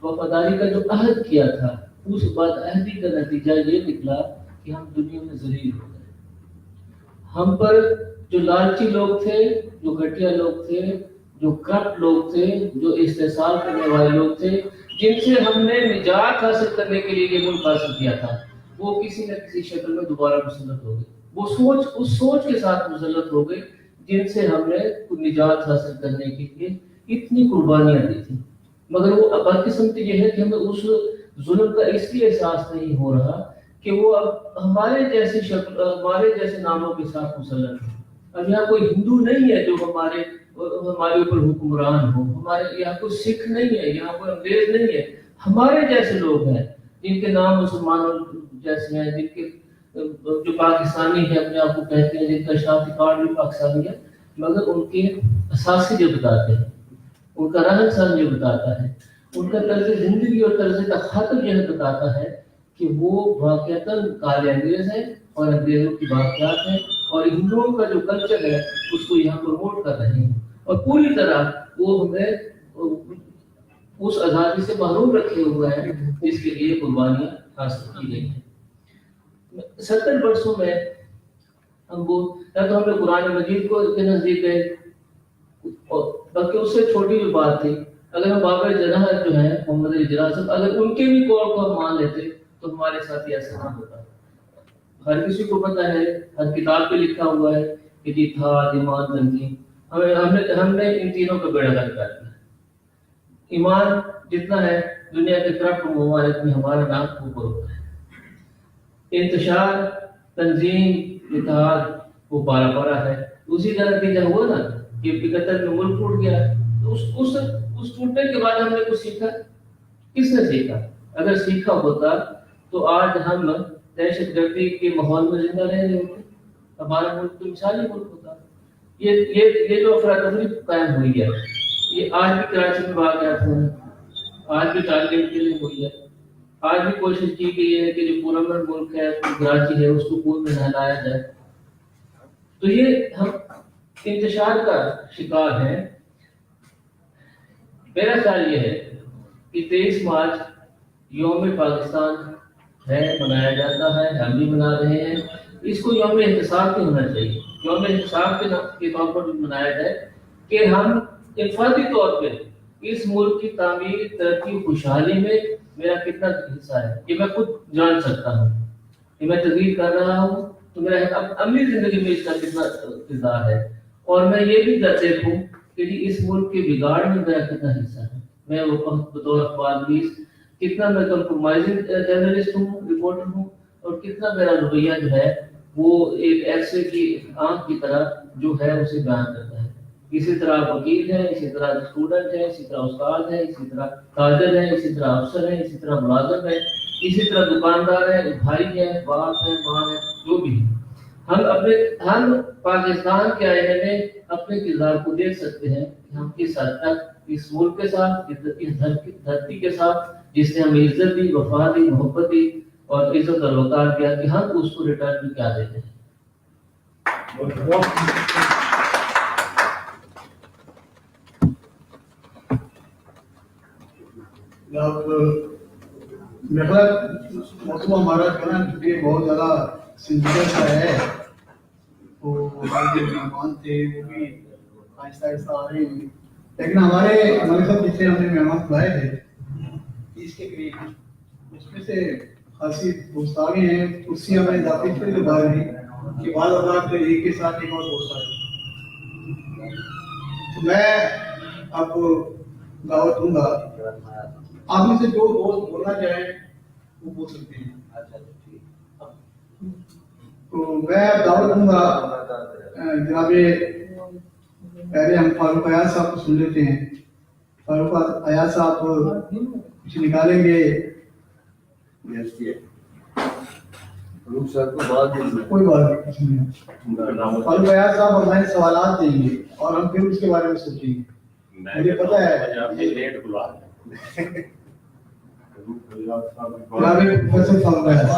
Speaker 5: وفاداری کا جو عہد کیا تھا، اس بد عہدی کا نتیجہ یہ نکلا کہ ہم دنیا میں ذلیل ہو گئے۔ ہم پر جو لالچی لوگ تھے، جو گھٹیا لوگ تھے، جو کرپٹ لوگ تھے، جو استحصال کرنے والے لوگ تھے، جن سے ہم نے نجات حاصل کرنے کے لیے یہ ملک حاصل کیا تھا، وہ کسی نہ کسی شکل میں دوبارہ مسلط ہو گئے۔ وہ اس سوچ کے ساتھ مسلط ہو گئے جن سے ہم نے نجات حاصل کرنے کے لیے اتنی قربانیاں دی تھیں۔ مگر وہ بدقسمتی یہ ہے کہ ہمیں اس ظلم کا اس لیے احساس نہیں ہو رہا کہ وہ اب ہمارے جیسے ناموں کے ساتھ مسلط ہے۔ اب یہاں کوئی ہندو نہیں ہے جو ہمارے اوپر حکمران ہو، ہمارے یہاں کوئی سکھ نہیں ہے، یہاں کوئی انگریز نہیں ہے، ہمارے جیسے لوگ ہیں جن کے نام مسلمانوں جیسے ہیں، جن کے جو پاکستانی ہیں، اپنے آپ کو کہتے ہیں، جن کا شناختی کارڈ بھی پاکستانی ہے، مگر ان کے اساسی جو بتاتے ہیں، ان کا رہن سہن جو بتاتا ہے، ان کا طرز زندگی اور طرز تخاطب یہ بتاتا ہے کہ وہ واقعتاً کالے انگریز ہیں اور انگریزوں کی واقعات ہیں، اور ہندوؤں کا جو کلچر ہے اس کو یہاں پروموٹ کر رہے ہیں، اور پوری طرح وہ ہمیں اس آزادی سے محروم رکھے ہوئے ہیں جس کے لیے قربانیاں حاصل کی گئی ہیں۔ 70 برسوں میں ہم وہ نہ تو ہم نے قرآن مجید کو کے نزدیک گئے، بلکہ اس سے چھوٹی جو بات تھی، اگر ہم بابر جناح جو ہیں محمد علی جناح صاحب، اگر ان کے بھی قول کو ہم مان لیتے تو ہمارے ساتھ ایسا نہ ہوتا۔ ہر کسی کو پتہ ہے، ہر کتاب پہ لکھا ہوا ہے کہ جہاد، ایمان، تنظیم، ہم نے ان تینوں کا بیڑا غرق کر دیا۔ ایمان جتنا ہے دنیا کے کرپٹ ممالک میں ہمارا نام اوپر ہوتا ہے، انتشار، تنظیم، اتحاد وہ پارا پارا ہے۔ اسی کا نتیجہ ہوا نا کہ 71 میں ملک ٹوٹ گیا۔ تو اس ٹوٹنے کے بعد ہم نے کچھ سیکھا؟ کس نے سیکھا؟ اگر سیکھا ہوتا تو آج ہم دہشت گردی کے ماحول میں زندہ رہ رہے ہوتے، ہمارا ملک تو مثالی ملک ہوتا۔ یہ جو افراتفری قائم ہوئی ہے، یہ آج بھی کراچی میں واقعات ہوئے ہیں، آج بھی ٹارگیٹ کے لیے ہوئی ہے، آج بھی کوشش کی گئی ہے کہ جو پورامن ملک ہے، کراچی ہے، اس کو خون میں نہلایا جائے۔ تو یہ ہم انتشار کا شکار ہیں۔ میرا خیال یہ ہے کہ 23 مارچ یوم پاکستان ہے، منایا جاتا ہے، ہم بھی منا رہے ہیں۔ اس کو یوم احتساب پہ ہونا چاہیے، یوم احتساب کے طور پر منایا جائے کہ ہم انفرادی طور پہ اس ملک کی تعمیر، ترقی، خوشحالی میں میرا کتنا حصہ ہے، یہ میں خود جان سکتا ہوں۔ کہ میں تقریر کر رہا ہوں تو میرا عملی زندگی میں اس کا کتنا کردار ہے، اور میں یہ بھی دیکھوں کہ اس ملک کے بگاڑ میں میرا کتنا حصہ ہے۔ میں وہ بطور اخبار نویس کتنا میں کمپرومائزنگ جرنلسٹ ہوں، رپورٹر ہوں، اور کتنا میرا رویہ جو ہے وہ ایک ایسے کی آنکھ کی طرح جو ہے اسے بیان کرتا ہے. اسی طرح وکیل ہے، اسی طرح اسٹوڈنٹ ہے، اسی طرح استاد ہے، اسی طرح تاجر ہے، اسی طرح افسر ہے، اسی طرح ملازم ہے، اسی طرح دکاندار ہے، بھائی ہے، باپ ہے، ماں ہے، جو بھی ہے. ہم پاکستان کے آئینے میں اپنے کردار کو دیکھ سکتے ہیں کہ ہم کس حد تک اس ملک کے ساتھ، اس دھرتی کے ساتھ جس نے ہمیں عزت دی، وفا دی، محبت دی اور عزت اور وقار دیا، کہ ہم اس کو ریٹرن میں کیا دیتے ہیں.
Speaker 2: موضوع ہمارا جو ہے نا یہ بہت زیادہ سنجیدہ سا ہے، تو ہمارے جو مہمان تھے وہ بھی آہستہ آہستہ آ رہے ہیں، لیکن ہمارے ساتھ جتنے ہم نے مہمان بلائے تھے 30 کے قریب، اس میں سے خاصی دوست آ گئے ہیں. اس سے ہمیں اضافی تھوڑی تو بات نہیں کہ بعض اوقات ایک کے ساتھ ایک اور دوست آ گئے. تو میں اب دعوت دوں گا، آپ میں سے جو دوست بولنا چاہیں وہ بول سکتے ہیں. تو میں دعوت دوں گا جناب، پہلے ہم فاروق ایاز صاحب کو سن لیتے ہیں. فاروق ایاز صاحب کچھ نکالیں گے. کوئی بات نہیں. فاروق ایاز صاحب ہمارے سوالات دیں گے اور ہم پھر اس کے بارے میں سوچیں گے. مجھے پتا ہے پروفیسر فاروق ایاز.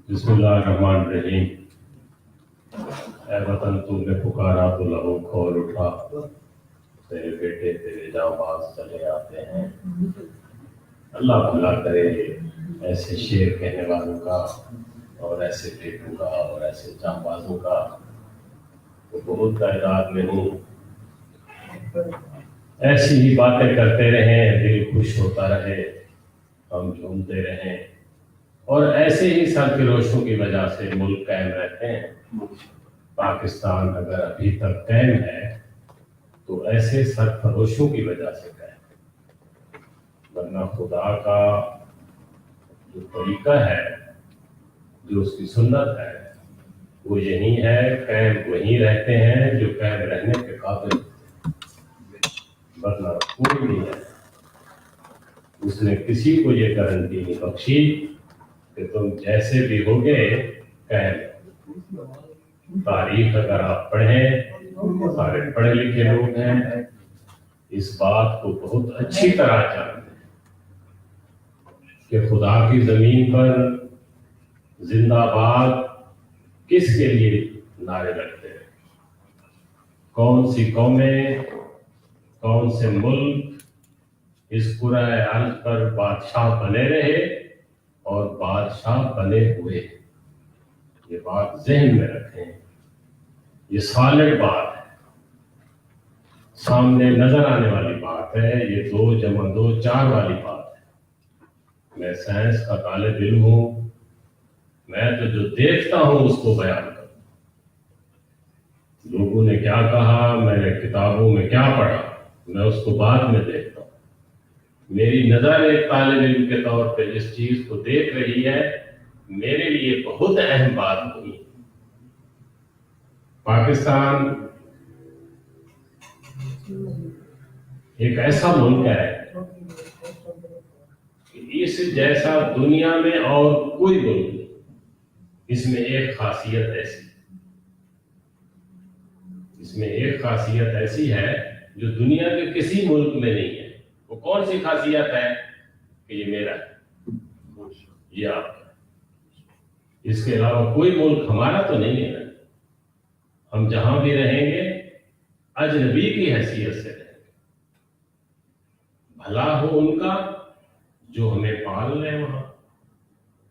Speaker 8: بسم اللہ الرحمن الرحیم. اے وطن تو نے پکارا تو لہو کھول اٹھا، تیرے بیٹے تیرے جانباز چلے آتے ہیں. اللہ بھلا کرے ایسے شعر کہنے والوں کا اور ایسے بیٹوں کا اور ایسے جانبازوں کا. تو بہت تعداد میں ہوں. ایسی ہی باتیں کرتے رہیں، دل خوش ہوتا رہے، ہم جھومتے رہیں، اور ایسے ہی سرفروشوں کی وجہ سے ملک قائم رہتے ہیں. پاکستان اگر ابھی تک قائم ہے تو ایسے سرفروشوں کی وجہ سے قائم ہے، ورنہ خدا کا جو طریقہ ہے، جو اس کی سنت ہے، وہ یہی ہے. قائم وہی رہتے ہیں جو قائم رہنے کے قابل، ورنہ کوئی نہیں ہے. اس نے کسی کو یہ گارنٹی نہیں بخشی کہ تم جیسے بھی ہوگے قائم. تاریخ اگر آپ پڑھیں، سارے پڑھے لکھے لوگ ہیں، اس بات کو بہت اچھی طرح جانتے ہیں کہ خدا کی زمین پر زندہ باد کس کے لیے نعرے لگتے ہیں. کون سی قومیں، کون سے ملک اس کرۂ ارض پر بادشاہ بنے رہے اور بادشاہ بنے ہوئے. یہ بات ذہن میں رکھیں، یہ سالڈ بات ہے، سامنے نظر آنے والی بات ہے. یہ 2 + 2 = 4 والی بات ہے. میں سائنس کا طالب علم ہوں، میں تو جو دیکھتا ہوں اس کو بیان کروں. لوگوں نے کیا کہا، میں نے کتابوں میں کیا پڑھا، میں اس کو بعد میں دیکھتا ہوں. میری نظر ایک طالب علم کے طور پہ اس چیز کو دیکھ رہی ہے، میرے لیے بہت اہم بات ہوئی. پاکستان ایک ایسا ملک ہے کہ اس جیسا دنیا میں اور کوئی ملک نہیں. اس میں ایک خاصیت ایسی ہے جو دنیا کے کسی ملک میں نہیں ہے. وہ کون سی خاصیت ہے؟ کہ یہ میرا ہے، یہ آپ کا. اس کے علاوہ کوئی ملک ہمارا تو نہیں ہے. ہم جہاں بھی رہیں گے اجنبی کی حیثیت سے رہیں گے. بھلا ہو ان کا جو ہمیں پال رہے وہاں،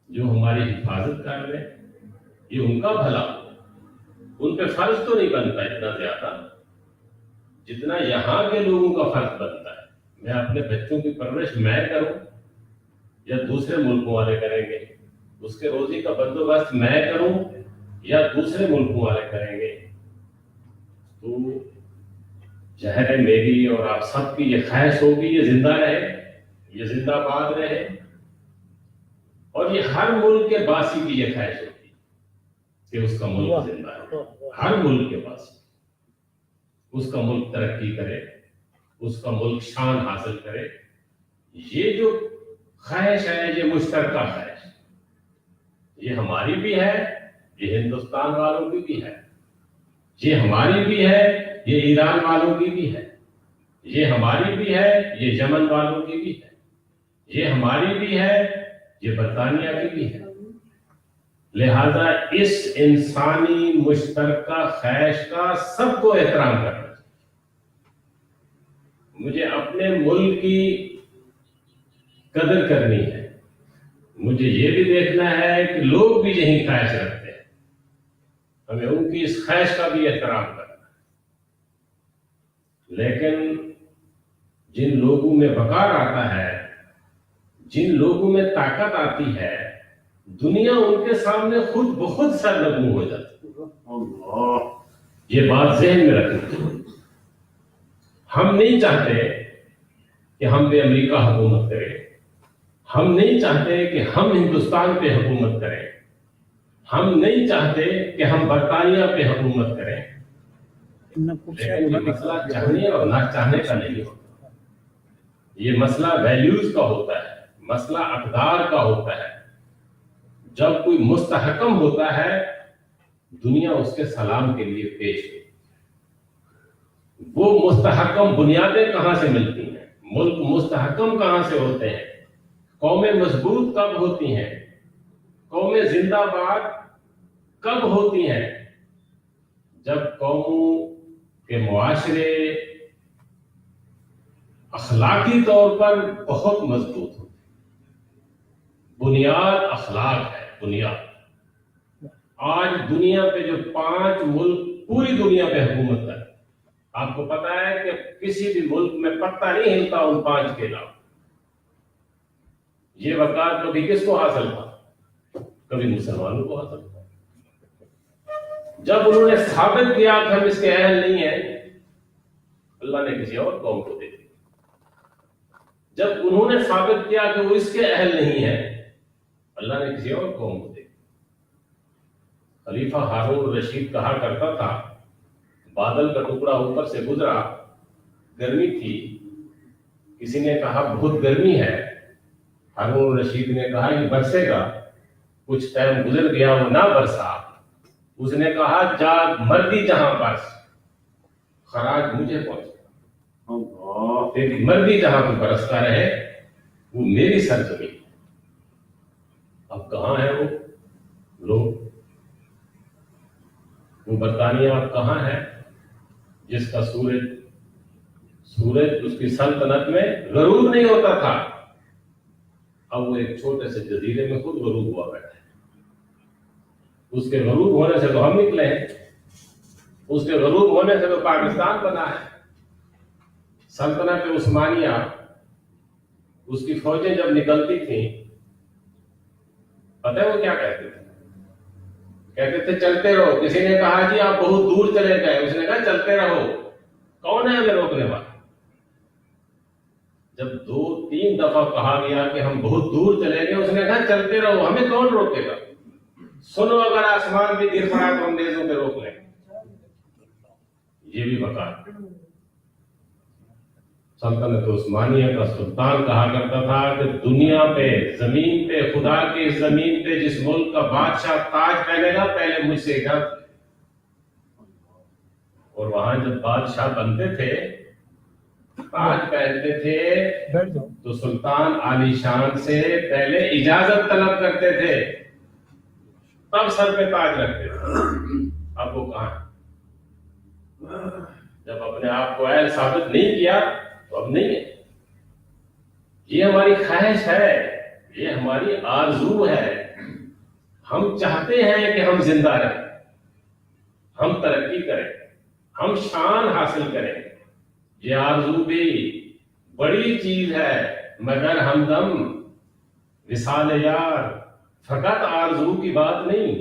Speaker 8: جو ہماری حفاظت کر رہے، یہ ان کا بھلا ہو. ان پہ فرض تو نہیں بنتا اتنا زیادہ جتنا یہاں کے لوگوں کا فرض بنتا ہے. میں اپنے بچوں کی پرورش میں کروں یا دوسرے ملکوں والے کریں گے؟ اس کے روزی کا بندوبست میں کروں یا دوسرے ملکوں والے کریں گے؟ تو ظاہر میری اور آپ سب کی یہ خواہش ہوگی یہ زندہ رہے، یہ زندہ باد رہے، اور یہ ہر ملک کے باسی کی یہ خواہش ہوتی ہے کہ اس کا ملک زندہ رہے، ہر ملک کے باسی، اس کا ملک ترقی کرے، اس کا ملک شان حاصل کرے۔ یہ جو خواہش ہے یہ مشترکہ خواہش، یہ ہماری بھی ہے، یہ ہندوستان والوں کی بھی ہے، یہ ہماری بھی ہے، یہ ایران والوں کی بھی ہے، یہ ہماری بھی ہے، یہ یمن والوں کی بھی ہے، یہ ہماری بھی ہے، یہ برطانیہ کی بھی ہے۔ لہذا اس انسانی مشترکہ خواہش کا سب کو احترام کرنا چاہیے۔ مجھے اپنے ملک کی قدر کرنی ہے، مجھے یہ بھی دیکھنا ہے کہ لوگ بھی یہی خواہش رکھتے ہیں، ہمیں ان کی اس خواہش کا بھی احترام کرنا ہے۔ لیکن جن لوگوں میں وقار آتا ہے، جن لوگوں میں طاقت آتی ہے، دنیا ان کے سامنے خود بخود سرنگوں ہو جاتی ہے۔ یہ بات ذہن میں رکھیں۔ ہم نہیں چاہتے کہ ہم پہ امریکہ حکومت کرے، ہم نہیں چاہتے کہ ہم ہندوستان پہ حکومت کریں، ہم نہیں چاہتے کہ ہم برطانیہ پہ حکومت کریں، لیکن یہ مسئلہ چاہنے اور نہ چاہنے کا نہیں ہوتا، یہ مسئلہ ویلیوز کا ہوتا ہے، مسئلہ اقدار کا ہوتا ہے۔ جب کوئی مستحکم ہوتا ہے دنیا اس کے سلام کے لیے پیش ہے۔ وہ مستحکم بنیادیں کہاں سے ملتی ہیں، ملک مستحکم کہاں سے ہوتے ہیں، قومیں مضبوط کب ہوتی ہیں، قومیں زندہ باد کب ہوتی ہیں؟ جب قوموں کے معاشرے اخلاقی طور پر بہت مضبوط ہوتے ہیں۔ بنیاد اخلاق ہے، بنیاد۔ آج دنیا پہ جو 5 ملک پوری دنیا پہ حکومت کرتے، آپ کو پتا ہے کہ کسی بھی ملک میں پتہ نہیں ہلتا ان 5 کے علاوہ۔ یہ وقار کبھی کس کو حاصل تھا؟ کبھی مسلمانوں کو حاصل تھا۔ جب انہوں نے ثابت کیا کہ ہم اس کے اہل نہیں ہیں، اللہ نے کسی اور قوم کو دے دی۔ جب انہوں نے ثابت کیا کہ وہ اس کے اہل نہیں ہیں، اللہ نے کسی اور قوم کو دے دی۔ خلیفہ ہارون رشید کہا کرتا تھا، بادل کا ٹکڑا اوپر سے گزرا، گرمی تھی، کسی نے کہا بہت گرمی ہے، ہارون رشید نے کہا یہ برسے گا، کچھ ٹائم گزر گیا وہ نہ برسا، اس نے کہا جا مردی جہاں برس، خراج مجھے پہنچا، تیری مرضی جہاں تو برستا رہے، وہ میری سرزمین۔ اب کہاں ہے وہ لوگ؟ وہ برطانیہ اب کہاں ہے جس کا سورج اس کی سلطنت میں غروب نہیں ہوتا تھا؟ اب وہ ایک چھوٹے سے جزیرے میں خود غروب ہوا بیٹھا ہے۔ اس کے غروب ہونے سے تو ہم نکلے ہیں، اس کے غروب ہونے سے تو پاکستان بنا ہے۔ سلطنت عثمانیہ، اس کی فوجیں جب نکلتی تھیں، پتہ ہے وہ کیا کہتے تھے؟ کہتے تھے چلتے رہو۔ کسی نے کہا جی آپ بہت دور چلے گئے، اس نے کہا چلتے رہو، کون ہے ہمیں روکنے والا؟ جب 2-3 دفعہ کہا گیا کہ ہم بہت دور چلے گئے، اس نے کہا چلتے رہو، ہمیں کون روکے گا؟ سنو اگر آسمان بھی گر پڑا تو ہم نیزوں پہ روک لیں۔ یہ بھی بتا۔ سلطنت عثمانیہ کا سلطان کہا کرتا تھا کہ دنیا پہ، زمین پہ، خدا کی زمین پہ جس ملک کا بادشاہ تاج پہنے گا پہلے مجھ سے اجازت۔ اور وہاں جب بادشاہ بنتے تھے، تاج پہنتے تھے، تو سلطان عالی شان سے پہلے اجازت طلب کرتے تھے، تب سر پہ تاج رکھتے تھے۔ اب وہ کہاں؟ جب اپنے آپ کو اہل ثابت نہیں کیا تو اب نہیں ہے۔ یہ ہماری خواہش ہے، یہ ہماری آرزو ہے۔ ہم چاہتے ہیں کہ ہم زندہ رہیں، ہم ترقی کریں، ہم شان حاصل کریں۔ یہ آرزو بھی بڑی چیز ہے، مگر ہمدم وصال یار فقط آرزو کی بات نہیں۔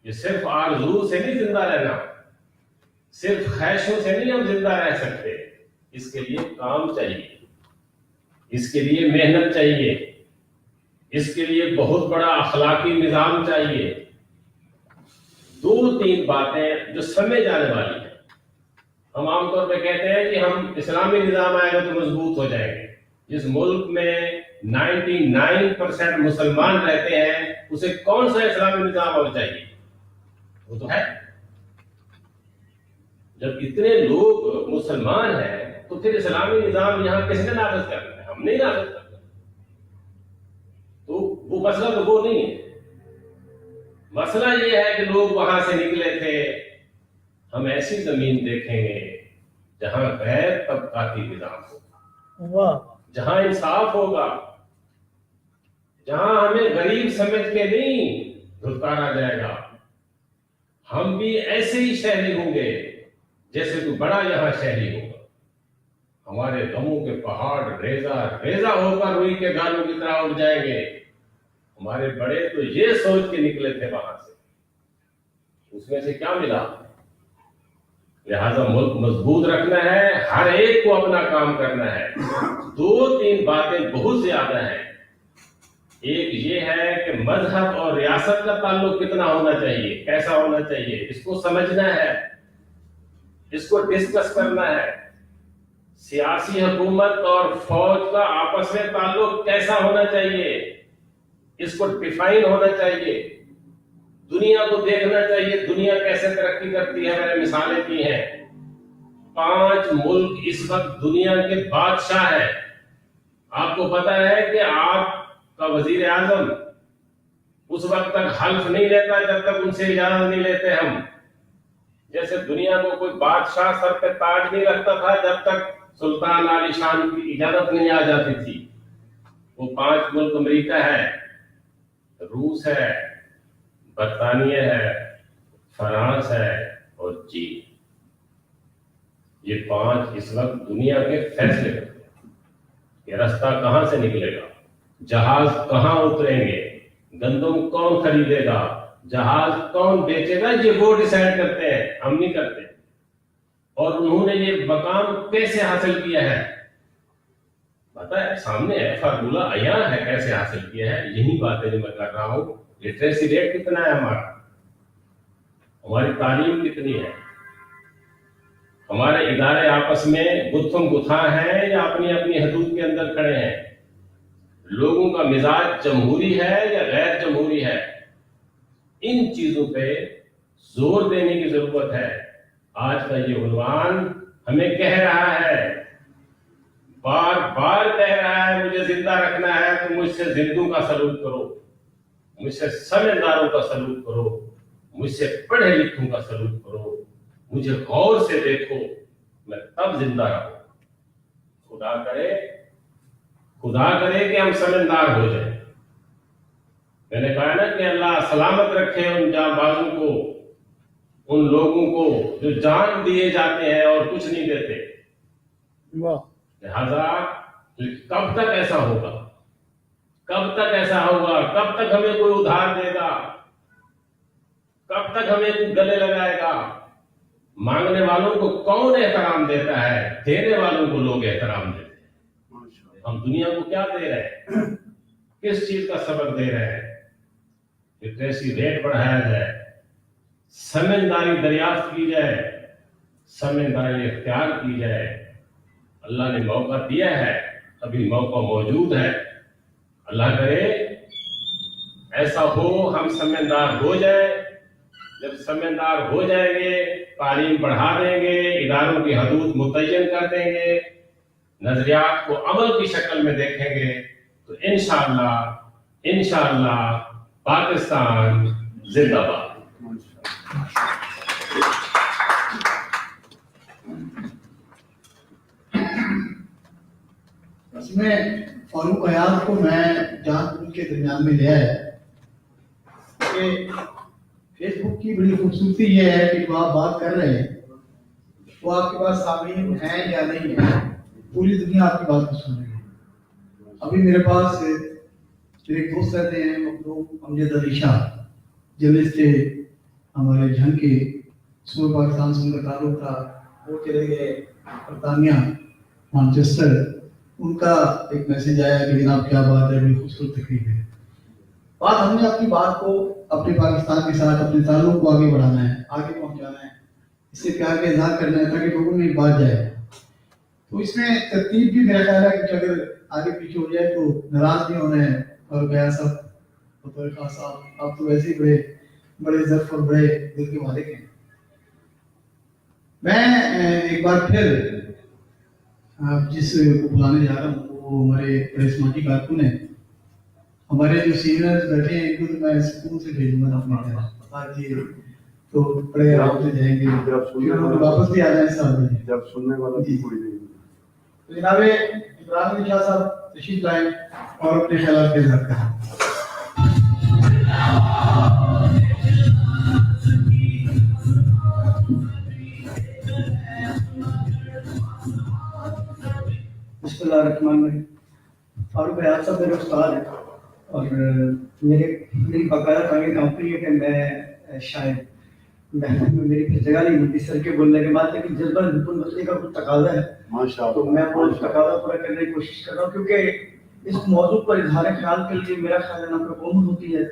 Speaker 8: یہ صرف آرزو سے نہیں زندہ رہنا، صرف خواہشوں سے نہیں ہم زندہ رہ سکتے، اس کے لیے کام چاہیے، اس کے لیے محنت چاہیے، اس کے لیے بہت بڑا اخلاقی نظام چاہیے۔ 2-3 باتیں جو سمجھ جانے والی ہیں۔ ہم عام طور پہ کہتے ہیں کہ ہم اسلامی نظام آئے گا تو مضبوط ہو جائیں گے۔ جس ملک میں 99% مسلمان رہتے ہیں اسے کون سا اسلامی نظام اور چاہیے؟ وہ تو ہے۔ جب اتنے لوگ مسلمان ہیں تو پھر اسلامی نظام یہاں کس نے نافذ کرنا ہے؟ ہم نہیں نافذ کرنا۔ تو وہ مسئلہ تو وہ نہیں ہے۔ مسئلہ یہ ہے کہ لوگ وہاں سے نکلے تھے، ہم ایسی زمین دیکھیں گے جہاں غیر طبقاتی نظام ہوگا، جہاں انصاف ہوگا، جہاں ہمیں غریب سمجھ کے نہیں دھتکارا جائے گا۔ ہم بھی ایسے ہی شہری ہوں گے جیسے کوئی بڑا یہاں شہری ہوگا۔ ہمارے غموں کے پہاڑ ریزہ ریزہ ہو کر روئی کے گالوں کی طرح اٹھ جائیں گے۔ ہمارے بڑے تو یہ سوچ کے نکلے تھے وہاں سے، اس میں سے کیا ملا؟ لہذا ملک مضبوط رکھنا ہے، ہر ایک کو اپنا کام کرنا ہے۔ 2-3 باتیں بہت زیادہ ہیں۔ ایک یہ ہے کہ مذہب اور ریاست کا تعلق کتنا ہونا چاہیے، کیسا ہونا چاہیے، اس کو سمجھنا ہے، اس کو ڈسکس کرنا ہے۔ سیاسی حکومت اور فوج کا آپس میں تعلق کیسا ہونا چاہیے، اس کو ڈیفائن ہونا چاہیے۔ دنیا کو دیکھنا چاہیے، دنیا کیسے ترقی کرتی ہے۔ میں نے مثالیں دی ہیں۔ 5 ملک اس وقت دنیا کے بادشاہ ہیں۔ آپ کو پتا ہے کہ آپ کا وزیر اعظم اس وقت تک حلف نہیں لیتا جب تک ان سے اجازت نہیں لیتے ہم۔ جیسے دنیا کو کوئی بادشاہ سر پہ تاج نہیں رکھتا تھا جب تک سلطان عالی شان کی اجازت نہیں آ جاتی تھی۔ وہ 5 ملک امریکہ ہے، روس ہے، برطانیہ ہے، فرانس ہے اور چین۔ یہ 5 اس وقت دنیا کے فیصلے کرتے ہیں کہ رستہ کہاں سے نکلے گا، جہاز کہاں اتریں گے، گندم کون خریدے گا، جہاز کون بیچے گا، یہ وہ ڈیسائیڈ کرتے ہیں، ہم نہیں کرتے۔ اور انہوں نے یہ مقام کیسے حاصل کیا ہے پتہ ہے، سامنے ہے، فارمولہ عیاں ہے کیسے حاصل کیا ہے۔ یہی باتیں جو میں کر رہا ہوں۔ لٹریسی ریٹ کتنا ہے ہمارا، ہماری تعلیم کتنی ہے، ہمارے ادارے آپس میں گتھم گتھا ہیں یا اپنی اپنی حدود کے اندر کھڑے ہیں، لوگوں کا مزاج جمہوری ہے یا غیر جمہوری ہے۔ ان چیزوں پہ زور دینے کی ضرورت ہے۔ آج کا یہ عنوان ہمیں کہہ رہا ہے، بار بار کہہ رہا ہے، مجھے زندہ رکھنا ہے تو مجھ سے زندوں کا سلوک کرو، مجھ سے سمجھداروں کا سلوک کرو، مجھ سے پڑھے لکھوں کا سلوک کرو، مجھے غور سے دیکھو، میں تب زندہ رہوں۔ خدا کرے کہ ہم سمجھدار ہو جائیں۔ میں نے کہا نا کہ اللہ سلامت رکھے ان جاں بازوں کو، ان لوگوں کو جو جان دیے جاتے ہیں اور کچھ نہیں دیتے۔ لہذا کب تک ایسا ہوگا، کب تک ایسا ہوگا، کب تک ہمیں کوئی ادھار دے گا، کب تک ہمیں کوئی گلے لگائے گا؟ مانگنے والوں کو کون احترام دیتا ہے، دینے والوں کو لوگ احترام دیتے ہیں۔ ہم دنیا کو کیا دے رہے ہیں، کس چیز کا سبق دے رہے ہیں؟ لٹریسی ریٹ بڑھایا جائے، سمجھداری دریافت کی جائے، سمجھداری اختیار کی جائے۔ اللہ نے موقع دیا ہے، ابھی موقع موجود ہے۔ اللہ کرے ایسا ہو، ہم سمجھدار ہو جائیں۔ جب سمجھدار ہو جائیں گے، تعلیم بڑھا دیں گے، اداروں کی حدود متعین کر دیں گے، نظریات کو عمل کی شکل میں دیکھیں گے، تو انشاءاللہ پاکستان زندہ باد۔
Speaker 2: اس میں فاروق حیات کو میں جان بوجھ کے درمیان میں لیا ہے کہ فیس بک کی بڑی خوبصورتی یہ ہے کہ جو آپ بات کر رہے ہیں وہ آپ کے پاس سامعین ہیں یا نہیں ہے، پوری دنیا آپ کی بات کو سن رہی ہے۔ ابھی میرے پاس میرے ایک دوست رہتے ہیں مخلوق امجد علی شاہ، جرنلسٹ تھے ہمارے جھنگ کے، صوبہ پاکستان سے ان کا تعلق تھا، وہ چلے گئے برطانیہ مانچسٹر. ان کا ایک میسج آیا کہ جناب کیا بات ہے، بڑی خوبصورت تقریب ہے. بات ہم نے اپنی بات کو اپنے پاکستان کے ساتھ اپنے تعلق کو آگے بڑھانا ہے، آگے پہنچانا ہے، اس سے پیار کا اظہار کرنا ہے تاکہ لوگوں میں بات جائے. تو اس میں ترتیب بھی میرا خیال ہے کہ اگر آگے پیچھے ہو جائے تو ناراض نہیں ہونا ہے. اور گیا صاحب بطور خاص صاحب آپ تو ویسے ہی بڑے ظرف اور بڑے دل کے مالک ہیں. میں ایک بار پھر جس کو بلانے جا رہا ہوں وہ ہمارے بڑے سماجی کارکن ہیں. ہمارے جو سینئر بیٹھے ہیں ان کو تو میں اسکول سے بھیجوں گا اپنے بتا دیجیے تو بڑے آرام سے جائیں گے، واپس بھی آ جائیں صاحب.
Speaker 9: جب سننے والا
Speaker 2: جی.
Speaker 9: کوئی نہیں.
Speaker 2: تو جناب عمران علی شاہ صاحب تشریف لائیں اور اپنے خیالات کا اظہار کریں.
Speaker 3: بسم اللہ الرحمن الرحیم. فاروق حیات صاحب میرے استاد ہیں اور میری باقاعدہ تعلیم کمپنی ہے کہ میں شاید میری پھر جگہ نہیں ملتی سر کے بولنے کے بعد، لیکن جذبہ بالکل مسئلے کا کچھ تقاضا ہے تو میں وہ تقاضا پورا کرنے کی کوشش کر رہا ہوں، کیونکہ اس موضوع پر اظہار خیال کے لیے میرا خیال ہے نہ کوئی قوم ہوتی ہے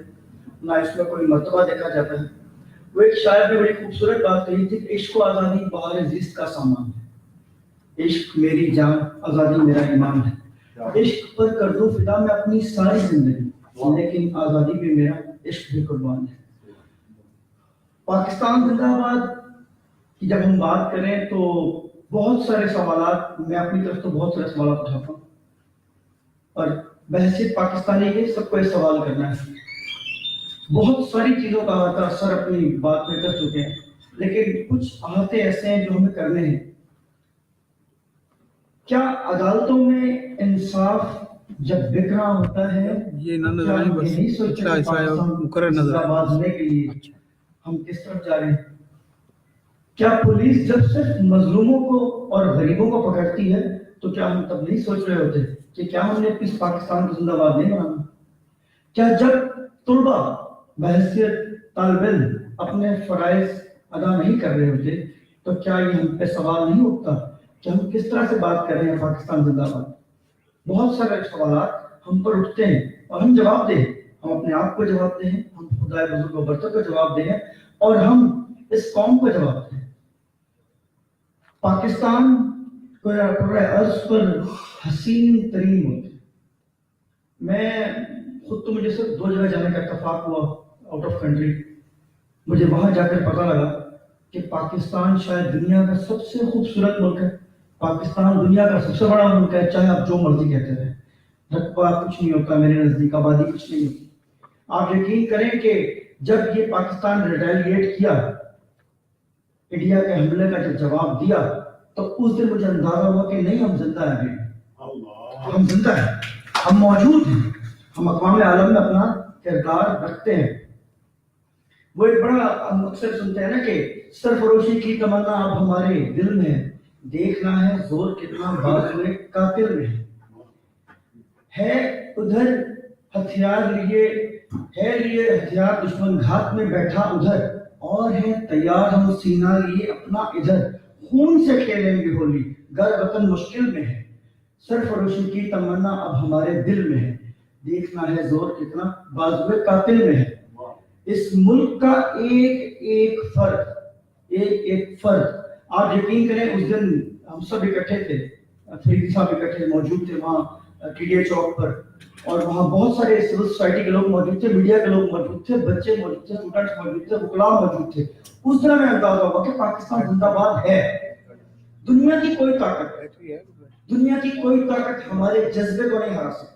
Speaker 3: نہ اس میں کوئی مرتبہ دیکھا جاتا ہے. وہ ایک شاعر نے بڑی خوبصورت بات کہی تھی کہ عشق و آزادی بہار زیست کا سامان ہے، عشق میری جان آزادی میرا ایمان ہے. عشق پر کر دوں فدا میں اپنی ساری زندگی، لیکن آزادی بھی میرا عشق بھی قربان ہے. پاکستان زندہ آباد کی جب ہم بات کریں تو بہت سارے سوالات میں اپنی طرف تو بہت سارے سوالات اٹھاتا ہوں اور بحثیت پاکستانی کے سب کو یہ سوال کرنا ہے. بہت ساری چیزوں کا احاطہ سر اپنی بات میں کر چکے ہیں، لیکن کچھ احاطے ایسے ہیں جو ہمیں کرنے ہیں. کیا عدالتوں میں انصاف جب بک رہا ہوتا ہے
Speaker 1: یہ نہ نظر آئے بس پچھلا حصہ ہے مقرر نظر
Speaker 3: آباد ہونے کے لیے ہم کس طرف جا رہے ہیں؟ کیا پولیس جب صرف مظلوموں کو اور غریبوں کو پکڑتی ہے تو کیا ہم تب نہیں سوچ رہے ہوتے کہ کیا ہم نے اس پاکستان کو زندہ باد نہیں بنانا؟ کیا جب طلبہ بحیثیت طالب علم اپنے فرائض ادا نہیں کر رہے ہوتے تو کیا یہ ہم پہ سوال نہیں اٹھتا کہ ہم کس طرح سے بات کر رہے ہیں پاکستان زندہ باد؟ بہت سارے سوالات ہم پر اٹھتے ہیں اور ہم جواب دیں، ہم اپنے آپ کو جواب دیں، ہم خدائے بزرگ و برتر کو جواب دیں اور ہم اس قوم کو جواب دیں. پاکستان پورے عرض پر حسین ترین ملک ہے. میں خود تو مجھے صرف 2 جگہ جانے کا اتفاق ہوا آؤٹ آف کنٹری. مجھے وہاں جا کر پتہ لگا کہ پاکستان شاید دنیا کا سب سے خوبصورت ملک ہے. پاکستان دنیا کا سب سے بڑا ملک ہے، چاہے آپ جو مرضی کہتے رہیں. رقبہ کچھ نہیں ہوتا میرے نزدیک، آبادی کچھ نہیں ہوتی. آپ یقین کریں کہ جب یہ پاکستان ریٹیلیٹ کیا، انڈیا کے حملے کا جب جواب دیا تو اس دن مجھے اندازہ ہوا کہ نہیں ہم زندہ ہیں ابھی، ہم زندہ ہیں، ہم موجود ہیں، ہم اقوام عالم میں اپنا کردار رکھتے ہیں. وہ ایک بڑا ہم اکثر سنتے ہیں نا کہ سرفروشی کی تمنا اب ہمارے دل میں ہے، دیکھنا ہے زور کتنا بازوئے قاتل میں ہے. ادھر ہتھیار لیے ہتھیار دشمن گھات میں بیٹھا ادھر، اور ہے تیار ہم سینہ لیے اپنا ادھر. خون سے کھیلیں گے ہولی گر وطن مشکل میں ہے، سرفروشی کی تمنا اب ہمارے دل میں ہے، دیکھنا ہے زور کتنا بازوئے قاتل میں ہے. اس ملک کا ایک فرد آپ یقین کریں. اس دن ہم سب اکٹھے تھے، فریدی صاحب اکٹھے موجود تھے وہاں ٹی ڈی اے چوک پر، اور وہاں بہت سارے سول سوسائٹی کے لوگ موجود تھے، میڈیا کے لوگ موجود تھے، بچے موجود تھے، اسٹوڈنٹس موجود تھے، وکلاء موجود تھے. اس طرح میں اندازہ ہوا کہ پاکستان زندہ باد ہے. دنیا کی کوئی طاقت ہمارے جذبے کو نہیں ہرا سکتی.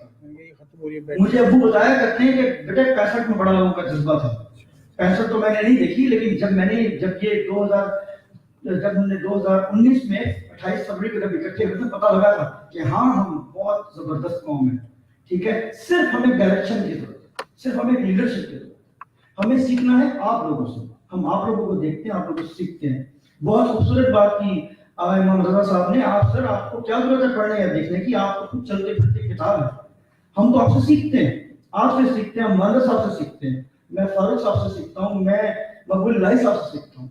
Speaker 3: مجھے ابو بتایا کرتے ہیں کہ بیٹے 65 میں بڑا لوگوں کا جذبہ تھا. 65 تو میں نے نہیں دیکھی، لیکن جب یہ 2019 میں 28 فروری کو جب اکٹھے ہوئے تو پتا لگا تھا کہ ہاں ہم بہت زبردست قوم ہے. ٹھیک ہے، صرف ہمیں ڈائریکشن کی ضرورت ہے، صرف ہمیں لیڈرشپ کی ضرورت ہے. ہمیں سیکھنا ہے آپ لوگوں سے. ہم آپ لوگوں کو دیکھتے ہیں، آپ لوگوں سے سیکھتے ہیں. بہت خوبصورت بات کی امام رضا صاحب نے. آپ کو کیا ضرورت ہے پڑھنے یا دیکھنے کی؟ آپ کو خود چلتے پھرتے کتاب ہے. ہم تو آپ سے سیکھتے ہیں، آپ سے سیکھتے ہیں، ہم مرزا صاحب سے سیکھتے ہیں، میں فاروق صاحب سے سیکھتا ہوں، میں مقبول الہی صاحب سے سیکھتا ہوں.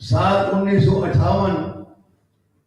Speaker 9: 7/1958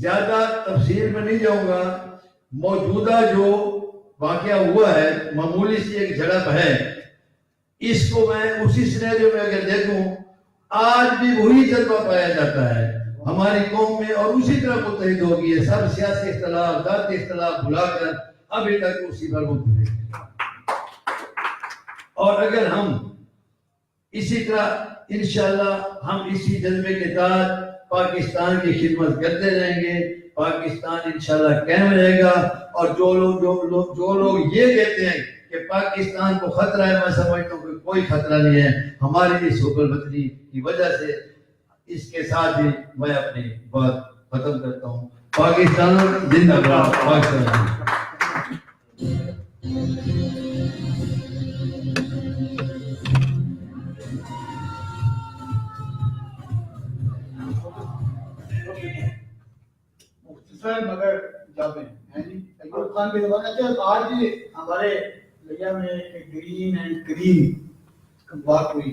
Speaker 9: زیادہ تفصیل میں نہیں جاؤں گا. موجودہ جو واقعہ ہوا ہے معمولی سی ایک جھڑپ ہے, اس کو میں اسی سینیریو میں اگر دیکھوں آج بھی وہی جذبہ پایا جاتا ہے ہماری قوم میں, اور اسی طرح متحد ہو گئی ہے. سب سیاسی اختلاف ذاتی اختلاف بھلا کر ابھی تک اسی پر متحد ہیں. اور اگر ہم اسی طرح انشاءاللہ ہم اسی جذبے کے تحت پاکستان کی خدمت کرتے رہیں گے, پاکستان انشاءاللہ قائم رہے گا. اور جو لوگ یہ کہتے ہیں کہ پاکستان کو خطرہ ہے, میں سمجھتا ہوں کہ کوئی خطرہ نہیں ہے. ہماری اس حکم وطنی کی وجہ سے اس کے ساتھ ہی میں اپنی بات ختم کرتا ہوں. پاکستان زندہ باد, پاکستان.
Speaker 2: مختصر مگر جامع ہیں جی. ایوب خان کے زمانے. اچھا آج ہمارے لیا میں ایک گرین اینڈ گرین بات ہوئی,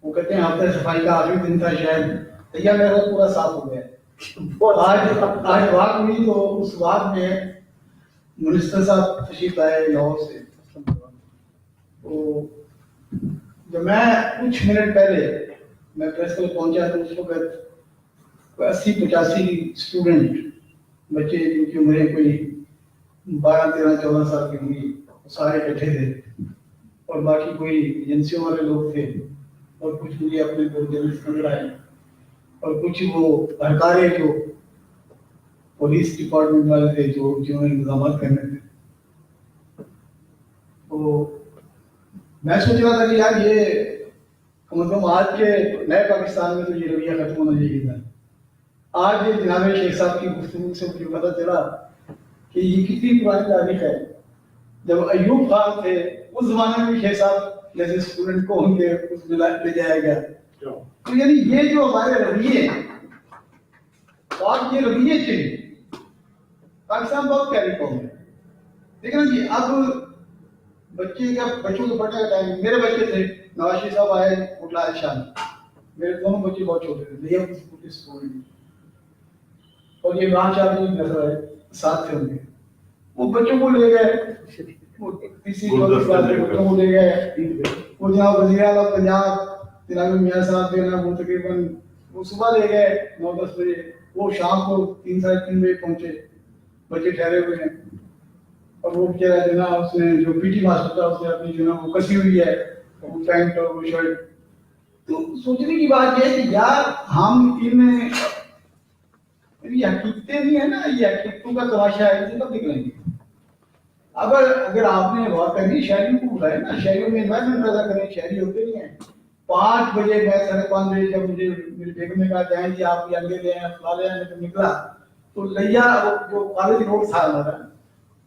Speaker 2: وہ کہتے ہیں ہفتے صفائی کا آخری دن تھا شاید, لیا میرا پورا صاف ہو گیا. آج بات ہوئی تو اس بات میں منسٹر صاحب تشریف آئے لاہور سے. تو جب میں کچھ منٹ پہلے میں پریس کلب پہنچا تو اس وقت 80-85 اسٹوڈنٹ بچے جن کی عمریں کوئی 12-13-14 سال کی ہوئی, سارے بیٹھے تھے, اور باقی کوئی ایجنسیوں والے لوگ تھے, اور کچھ مجھے اپنے جرنلسٹ نظر آئے, اور کچھ وہ اہلکارے جو پولیس ڈپارٹمنٹ والے تھے جنہوں نے انتظامات کرنے تھے. تو میں سوچ رہا تھا کہ یار یہ کم از کم آج کے نئے پاکستان میں تو یہ رویہ ختم ہونا چاہیے تھا. آج یہ جناب شیخ صاحب کی گفتگو سے مجھے پتہ چلا کہ یہ کتنی پرانی تاریخ ہے. جب ایوب خان تھے اس زمانے میں شیخ صاحب جیسے اسٹوڈنٹ کو ان کے اس میں لے جایا گیا. تو یعنی یہ جو ہمارے رویے ہیں, تو آپ یہ رویے چاہیے. پاکستان بہت پیاری قوم ہے, دیکھیں نا جی. اب بچوں کو پڑھنے کا ٹائم, میرے بچے تھے, نواز شریف صاحب آئے اٹھلا شان, میرے دونوں بچے بہت چھوٹے تھے, نہیں اب اسکول میں, اور یہ عمران شاہ بھی نظر آئے ساتھ تھے ان کے. وہ بچوں کو لے گئے, وہ تیسری چوتھی کلاس کے بچوں کو لے گئے. وہ جناب وزیر اعلیٰ پنجاب جناب میاں صاحب جو ہے وہ تقریباً وہ صبح لے گئے 9-10 بجے, وہ شام کو 3-3:30 بجے پہنچے. بچے ٹھہرے ہوئے ہیں, اور وہ بیچارہ جو نا اس نے جو پی ٹی ماسٹر تھا اس نے اپنی جو نا وہ کسی ہوئی ہے وہ پینٹ اور وہ شرٹ. تو سوچنے کی بات یہ ہے کہ یار ہم یہ حقیقتیں بھی ہیں نا, یہ حقیقتوں کا تماشا ہے, اسے کب نکلیں گے. اگر آپ نے غور کرنی شہریوں کو بلائے نا, شہریوں میں انوائرمنٹ پیدا کریں. شہری ہوتے نہیں ہیں. 5 بجے میں 5:30 بجے جب مجھے میری بیگم نے کہا جائیں جی آپ یہ انڈے لے آئیں فلا لے آئیں, جب نکلا تو لیا جو کالج روڈ تھا ہمارا,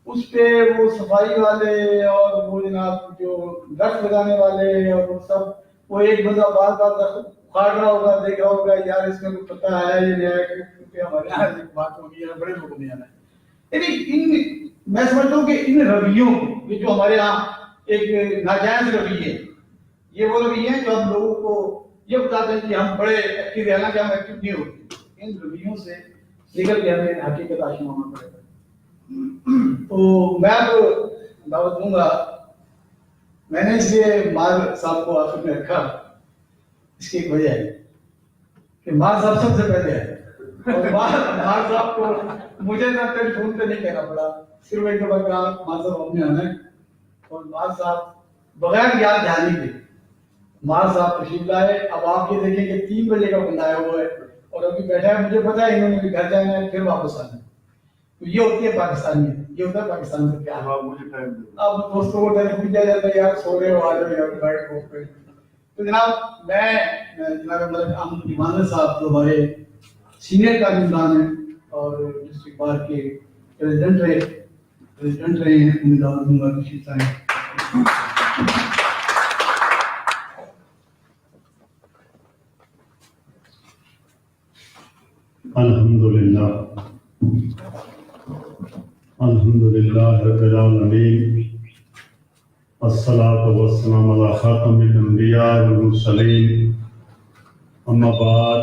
Speaker 2: اس پہ وہ صفائی والے اور وہ جناب جو درخت لگانے والے اور وہ سب, وہ ایک بندہ بار درخت اکھاڑ رہا ہوگا, دیکھا ہوگا یار اس میں کچھ پتہ ہے یہ نہیں ہے, کیونکہ ہمارے یہاں بات ہوگی ہے بڑے لوگوں میں آنا ہے. یعنی میں سمجھتا ہوں کہ ان رویوں کو, یہ جو ہمارے یہاں ایک ناجائز رویے, یہ وہ رویے ہیں جو ہم لوگوں کو یہ بتاتے ہیں کہ ہم بڑے ایکٹیو ہیں, حالانکہ ہم ایکٹیو نہیں ہوتے. ان رویوں سے نکل کے ہمیں حقیقت آشنا ہونا پڑے گا. تو میں اب دعوت دوں گا. میں نے اس لیے مار صاحب کو آخر میں رکھا, اس کی ایک وجہ ہے کہ مار صاحب سب سے پہلے ہے, اور مار صاحب کو مجھے نہ ٹیلی فون پہ نہیں کہنا پڑا, صرف ایک دفعہ کہا مار صاحب ہم نے آنا ہے, اور مار صاحب بغیر یاد دہانی کے مار صاحب تشریف لائے. اب آپ یہ دیکھیں کہ 3 بجے کا بندہ آیا ہوا ہے اور ابھی بیٹھا ہے, مجھے پتا ہے انہوں نے بھی گھر جانا ہے پھر واپس آنا ہے. تو یہ ہوتی ہے پاکستانیت, یہ ہوتا ہے پاکستان کا پیار. اب دوستوں کو ٹیلیفون کیا جاتا ہے یار سو رہے ہو, آ جاؤ یار بیٹھ ہو. تو جناب میں جناب ملک احمد ایمان صاحب جو ہمارے سینئر کارکنان ہیں اور ڈسٹرکٹ بار کے پریزیڈنٹ رہے ہیں, انہیں دعوت دوں گا تشریف لائیں.
Speaker 10: الحمدللہ رب العالمین, والصلاة والسلام علی خاتم الانبیاء والمرسلین, اما بعد.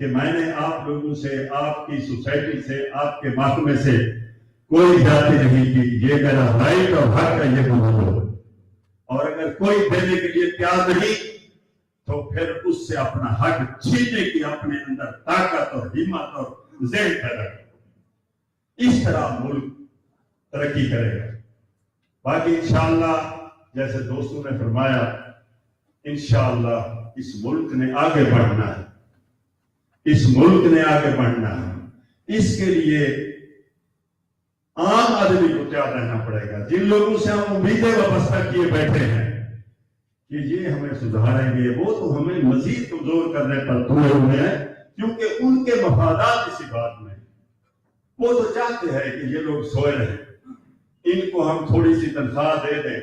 Speaker 10: کہ میں نے آپ لوگوں سے, آپ کی سوسائٹی سے, آپ کے محکمے سے کوئی زیادتی نہیں کی. یہ میرا رائٹ اور حق ہے, یہ بولو. اور اگر کوئی دینے کے لیے تیار نہیں تو پھر اس سے اپنا حق چھیننے کی اپنے اندر طاقت اور ہمت اور ذہن پیدا کرے. اس طرح ملک ترقی کرے گا. باقی انشاءاللہ جیسے دوستوں نے فرمایا, انشاءاللہ اس ملک نے آگے بڑھنا ہے, اس ملک نے آگے بڑھنا ہے. اس کے لیے عام آدمی کو تیار رہنا پڑے گا. جن لوگوں سے ہم امیدیں وابستہ کیے بیٹھے ہیں کہ یہ ہمیں سدھاریں گے, وہ تو ہمیں مزید کمزور کرنے پر تلے ہوئے ہیں, کیونکہ ان کے مفادات اسی بات میں. وہ تو چاہتے ہیں کہ یہ لوگ سوئے رہیں, ان کو ہم تھوڑی سی تنخواہ دے دیں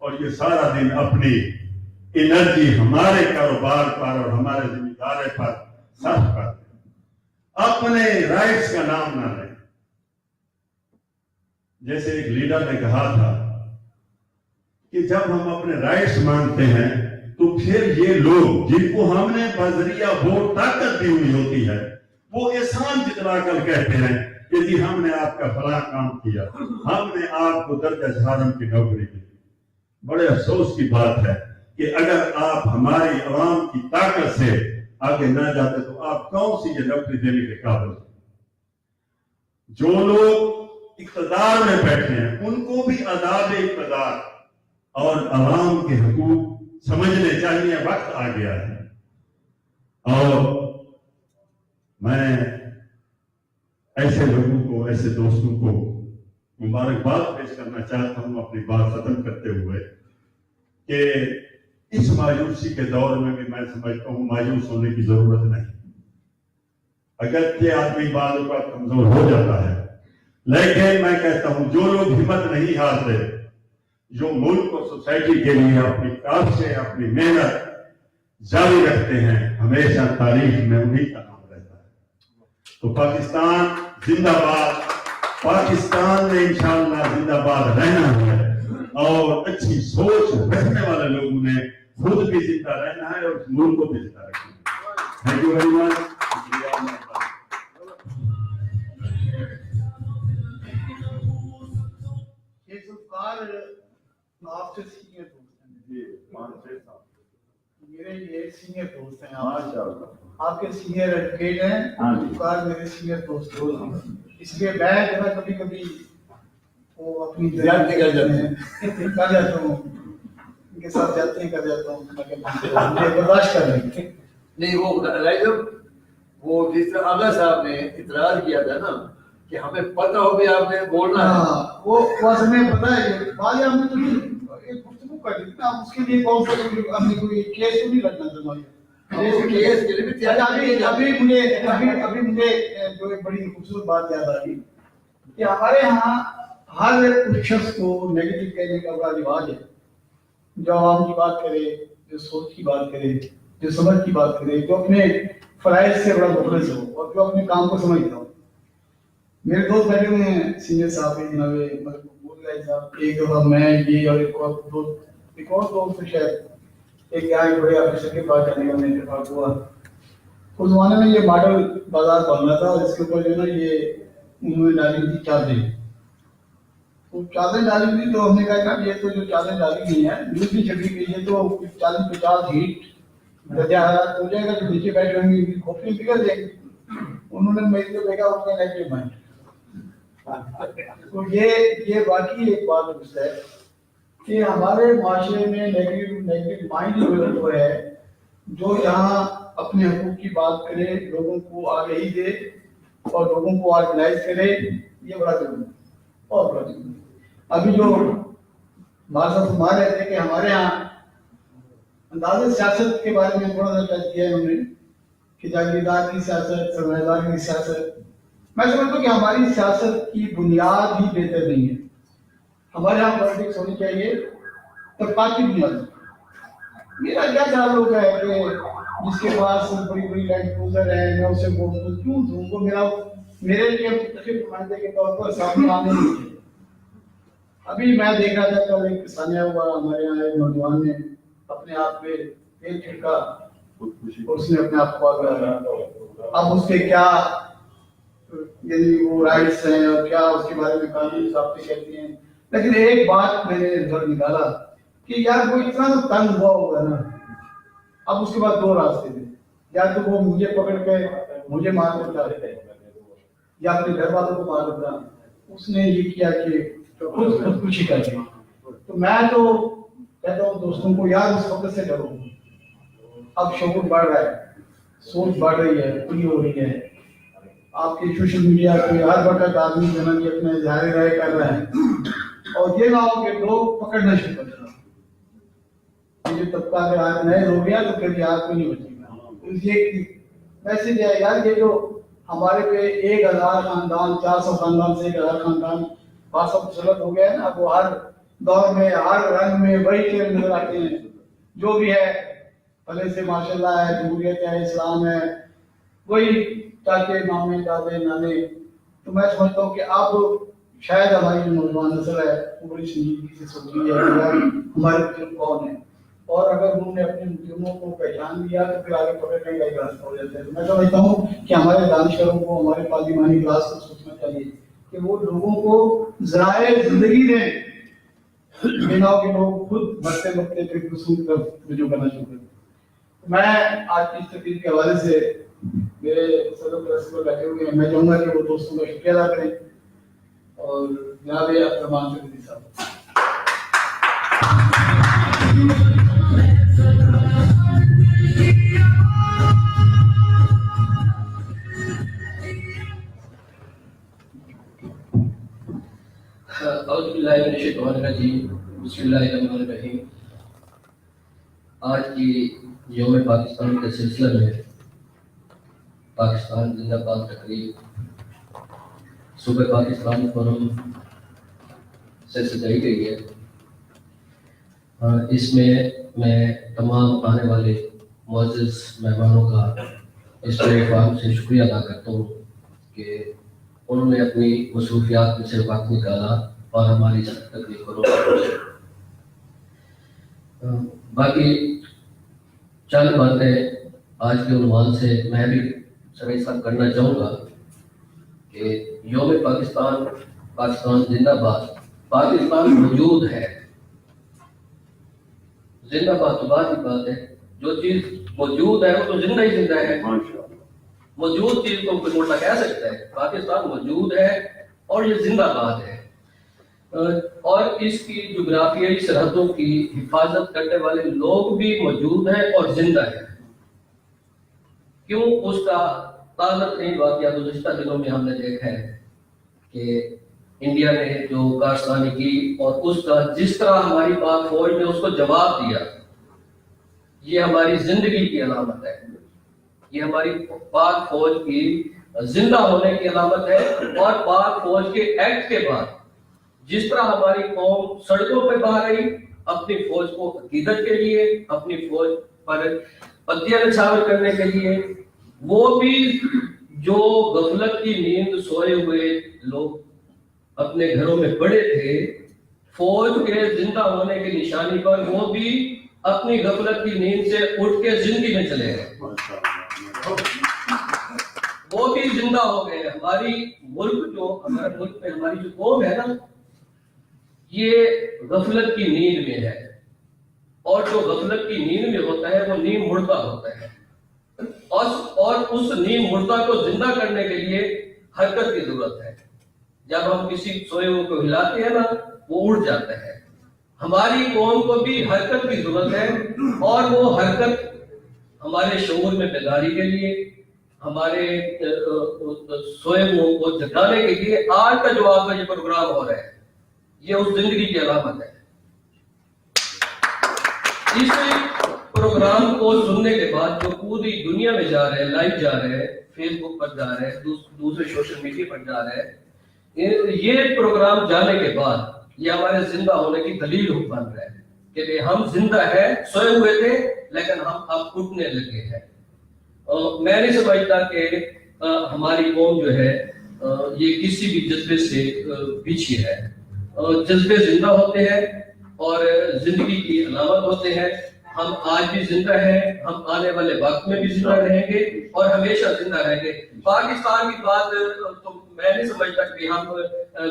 Speaker 10: اور یہ سارا دن اپنی انرجی ہمارے کاروبار پر اور ہمارے ذمہ داری پر صرف کر دیں, اپنے رائٹس کا نام نہ لیں. جیسے ایک لیڈر نے کہا تھا کہ جب ہم اپنے رائٹس مانگتے ہیں تو پھر یہ لوگ جن کو ہم نے بذریعہ ووٹ طاقت دی ہوئی ہوتی ہے, وہ احسان جتلا کر کہتے ہیں کہ جی ہم نے آپ کا فلاں کام کیا, ہم نے آپ کو درجہ سالم کی نوکری دی. بڑے افسوس کی بات ہے کہ اگر آپ ہماری عوام کی طاقت سے آگے نہ جاتے تو آپ کون سی یہ نوکری دینے کے قابل ہیں. جو لوگ اقتدار میں بیٹھے ہیں ان کو بھی آداب اقتدار اور عوام کے حقوق سمجھنے چاہیے. وقت آ گیا ہے. اور میں ایسے لوگوں کو, ایسے دوستوں کو مبارکباد پیش کرنا چاہتا ہوں اپنی بات ختم کرتے ہوئے کہ اس مایوسی کے دور میں بھی میں سمجھتا ہوں مایوس ہونے کی ضرورت نہیں. اگرچہ آدمی بعض اوقات کمزور ہو جاتا ہے, لیکن میں کہتا ہوں جو لوگ ہمت نہیں ہارتے, جو ملک اور سوسائٹی کے لیے اپنی کاوشیں, اپنی محنت جاری رکھتے ہیں, ہمیشہ تاریخ میں انہیں کا نام رہتا ہے. تو پاکستان زندہ باد. پاکستان میں انشاءاللہ زندہ باد رہنا ہے, اور اچھی سوچ رکھنے والے لوگوں نے خود بھی زندہ رہنا ہے اور ملک کو بھی زندہ رکھنا ہے. Thank you very much.
Speaker 2: آپ سے سینئر دوست ہیں, میرے یہ سینئر دوست ہیں, آپ کے سینئر ایڈوکیٹ ہیں, میرے سینئر دوست ہیں. اس لیے میں جو ہے کبھی کبھی وہ اپنی زیادتی کر جاتا ہوں, ان کے ساتھ جاتے ہیں کر جاتا ہوں, برداشت کر رہے ہیں.
Speaker 9: نہیں وہ جس طرح اعلیٰ صاحب نے اعتراض کیا تھا نا کہ ہمیں پتہ ہو بھی آپ نے بولنا ہے,
Speaker 2: وہ ہمیں پتہ ہے. بعد ہم نے تو ایک گفتگو کر دی نا, اس کے لیے کون سا ہم نے کوئی کیس تو نہیں لگنا چاہیے. ابھی مجھے جو ایک بڑی خوبصورت بات یاد آ رہی کہ ہمارے یہاں ہر ایک شخص کو نیگیٹو کہنے کا بڑا رواج ہے. جو عوام کی بات کرے, جو سوچ کی بات کرے, جو سمجھ کی بات کرے, جو اپنے فرائض سے بڑا مخلص ہو اور جو اپنے کام کو سمجھتا ہو. میرے دوست بیٹھے ہوئے ہیں سینئر صاحب جناب صاحب, ایک دفعہ میں یہ اور ایک اور دوست شاید ایک بڑے آفیسر کے پاس جانے کا میں اتفاق ہوا. اس زمانے میں یہ ماڈل بازار بن رہا تھا اور اس کے اوپر جو ہے نا یہ انہوں نے ڈالی تھی چادریں. تو چادریں ڈالی تھی تو ہم نے کہا کہ یہ تو جو چادریں ڈالی گئی ہیں نیوز بھی چھپی گئی ہے تو 40-50 ہیٹ درجہ حرارت ہو جائے گا, جو نیچے بیٹھ رہیں گے کھوپڑی پگھل جائے گی. انہوں نے میری کو دیکھا, ان کا نیگیٹو مائنڈ. تو یہ واقعی ایک بات درست ہے کہ ہمارے معاشرے میں نیگیٹو مائنڈ جو ہے, جو یہاں اپنے حقوق کی بات کرے, لوگوں کو آگاہی دے اور لوگوں کو آرگنائز کرے, یہ بڑا ضروری ہے. اور بڑا ضروری ہے. ابھی جو ہمارے ساتھ فرما رہے تھے کہ ہمارے یہاں انداز سیاست کے بارے میں تھوڑا سا ٹچ کیا ہے انہوں نے کہ جاگیردار کی سیاست, سرمایہ دار کی سیاست. میں سمجھتا ہوں کہ ہماری سیاست کی بنیاد ہی بہتر نہیں ہے. ہمارے یہاں پالیٹکس ہونی چاہیے طبقات کی بنیاد. میرا کیا خیال ہوتا ہے کہ جس کے پاس بڑی بڑی لینڈ کروزر ہے میں اسے ووٹ کیوں دوں, وہ میرے لیے منتخب نمائندے کے طور پر سامنے آنے نہیں چاہیے. ابھی میں دیکھ رہا تھا کل ایک سانیہ ہوا, ہمارے یہاں ایک نوجوان نے اپنے آپ پہ ایک چھڑکا, اس نے اپنے آپ کو آگے اب اس کے کیا یعنی وہ رائٹس ہیں اور کیا اس کے بارے میں قانونی ضابطے کہتے ہیں، لیکن ایک بات میں نے ادھر نکالا کہ یار وہ اتنا تنگ ہوا ہوگا نا، اب اس کے بعد دو راستے تھے، یا تو وہ مجھے پکڑ کے مجھے مار دیتا یا اپنے گھر والوں کو مار دیتا. اس نے یہ کیا کہ خودکشی کر دی. تو میں تو کہتا ہوں دوستوں کو یار اس وقت سے ڈرو، اب شعور بڑھ رہا ہے، سوچ بڑھ رہی ہے، کھلی ہو رہی ہے. آپ کے سوشل میڈیا پہ ہر وقت آدمی جو ہے اپنے اظہار رائے کر رہے ہیں، اور یہ نہ ہو کہ لوگ پکڑنا شروع کر دیں. یہ جو طبقہ کے ہاتھ نئے ہو گیا تو پھر یاد کو نہیں بچے گا. یہ میسج ہے یار، یہ جو ہمارے پہ 1000 خاندان 400 خاندان سے 1000 خاندان باسا مسلط ہو گیا ہے نا، وہ ہر دور میں ہر رنگ میں وہی چہرے نظر آتے ہیں. جو بھی ہے پہلے سے ماشاء اللہ ہے، جمہوریت ہے، اسلام ہے، وہی چاچے مامے دادے نانے. تو میں سمجھتا ہوں کہ اب شاید ہماری جو نوجوان نسل ہے وہ بڑی سنجیدگی سے سوچ رہی ہے کہ یار ہمارے مجرم کون ہیں، اور اگر انہوں نے اپنے مجرموں کو پہچان لیا تو پھر آگے پکڑنے کا ایک راستہ ہو جاتا ہے. تو میں سمجھتا ہوں کہ ہمارے دانشوروں کو، ہمارے پارلیمانی کلاس کو سوچنا چاہیے کہ وہ لوگوں کو ذرائع زندگی دیں، بنا کہ لوگ خود مرتے مرتے پھر رسوم کا رجوع کرنا شروع کریں. میں آج کی اس تقریب کے حوالے سے میرے صدر پریس پر بیٹھے ہوئے ہیں، میں چاہوں گا کہ وہ دوستوں کا شکریہ ادا کریں. اور جناب عبدالرحمان چودھری صاحب،
Speaker 5: اعوذ باللہ من الشیطان الرجیم، بسم اللہ الرحمن الرحیم. آج کی یوم پاکستان کے سلسلے میں پاکستان زندہ باد تقریب صوبہ پاکستان فورم سے سجائی گئی ہے. اس میں میں تمام آنے والے معزز مہمانوں کا اس پلیٹ فارم سے شکریہ ادا کرتا ہوں کہ انہوں نے اپنی مصروفیات میں سے وقت نکالا اور ہماری اس تقریب کو روکا. باقی چند باتیں آج کے عنوان سے میں بھی سرائی صاحب کرنا چاہوں گا کہ یوم پاکستان، پاکستان زندہ باد. پاکستان موجود ہے، زندہ باد تو بات ہی بات ہے. جو چیز موجود ہے وہ تو زندہ ہی زندہ ہے. موجود چیز کو کوئی موٹا کہہ سکتا ہے. پاکستان موجود ہے اور یہ زندہ باد ہے، اور اس کی جغرافیائی سرحدوں کی حفاظت کرنے والے لوگ بھی موجود ہیں اور زندہ ہیں. کیوں؟ اس کا تازہ ترین واقعہ گزشتہ دنوں میں ہم نے دیکھا ہے کہ انڈیا نے جو کارستانی کی اور اس کا جس طرح ہماری پاک فوج نے اس کو جواب دیا، یہ ہماری زندگی کی علامت ہے. یہ ہماری پاک فوج کی زندہ ہونے کی علامت ہے. اور پاک فوج کے ایکٹ کے بعد جس طرح ہماری قوم سڑکوں پہ باہر رہی اپنی فوج کو عقیدت کے لیے، اپنی فوج پر پتیاں نچھاور کرنے کے لیے، وہ بھی جو غفلت کی نیند سوئے ہوئے لوگ اپنے گھروں میں پڑے تھے، فوج کے زندہ ہونے کی نشانی پر وہ بھی اپنی غفلت کی نیند سے اٹھ کے زندگی میں چلے گئے. وہ بھی زندہ ہو گئے. ہماری ملک جو ہمارے ملک میں ہماری جو قوم ہے نا، یہ غفلت کی نیند میں ہے. اور جو غفلت کی نیند میں ہوتا ہے وہ نیم مردہ ہوتا ہے. اور اس نیم مردہ کو زندہ کرنے کے لیے حرکت کی ضرورت ہے. جب ہم کسی سوئے ہوئے کو ہلاتے ہیں نا، وہ اڑ جاتا ہے. ہماری قوم کو بھی حرکت کی ضرورت ہے، اور وہ حرکت ہمارے شعور میں بیداری کے لیے، ہمارے سوئے ہوئے کو جگانے کے لیے آج کا جو آپ کا یہ پروگرام ہو رہا ہے، یہ اس زندگی کی علامت ہے. اس پروگرام کو سننے کے بعد جو پوری دنیا میں جا رہے ہیں، لائیو جا رہے ہیں، فیس بک پر جا رہے ہیں، دوسرے سوشل میڈیا پر جا رہے ہیں، یہ پروگرام جانے کے بعد یہ ہمارے زندہ ہونے کی دلیل بن رہا ہے کہ ہم زندہ ہیں. سوئے ہوئے تھے لیکن ہم اب اٹھنے لگے ہیں. میں نہیں سمجھتا کہ ہماری قوم جو ہے یہ کسی بھی جذبے سے پیچھے ہے. جذبے زندہ ہوتے ہیں اور زندگی کی علامت ہوتے ہیں.
Speaker 11: ہم آج بھی زندہ ہیں، ہم آنے والے وقت میں بھی زندہ رہیں گے اور ہمیشہ زندہ رہیں گے۔ پاکستان کی بات تو میں نہیں سمجھتا کہ ہم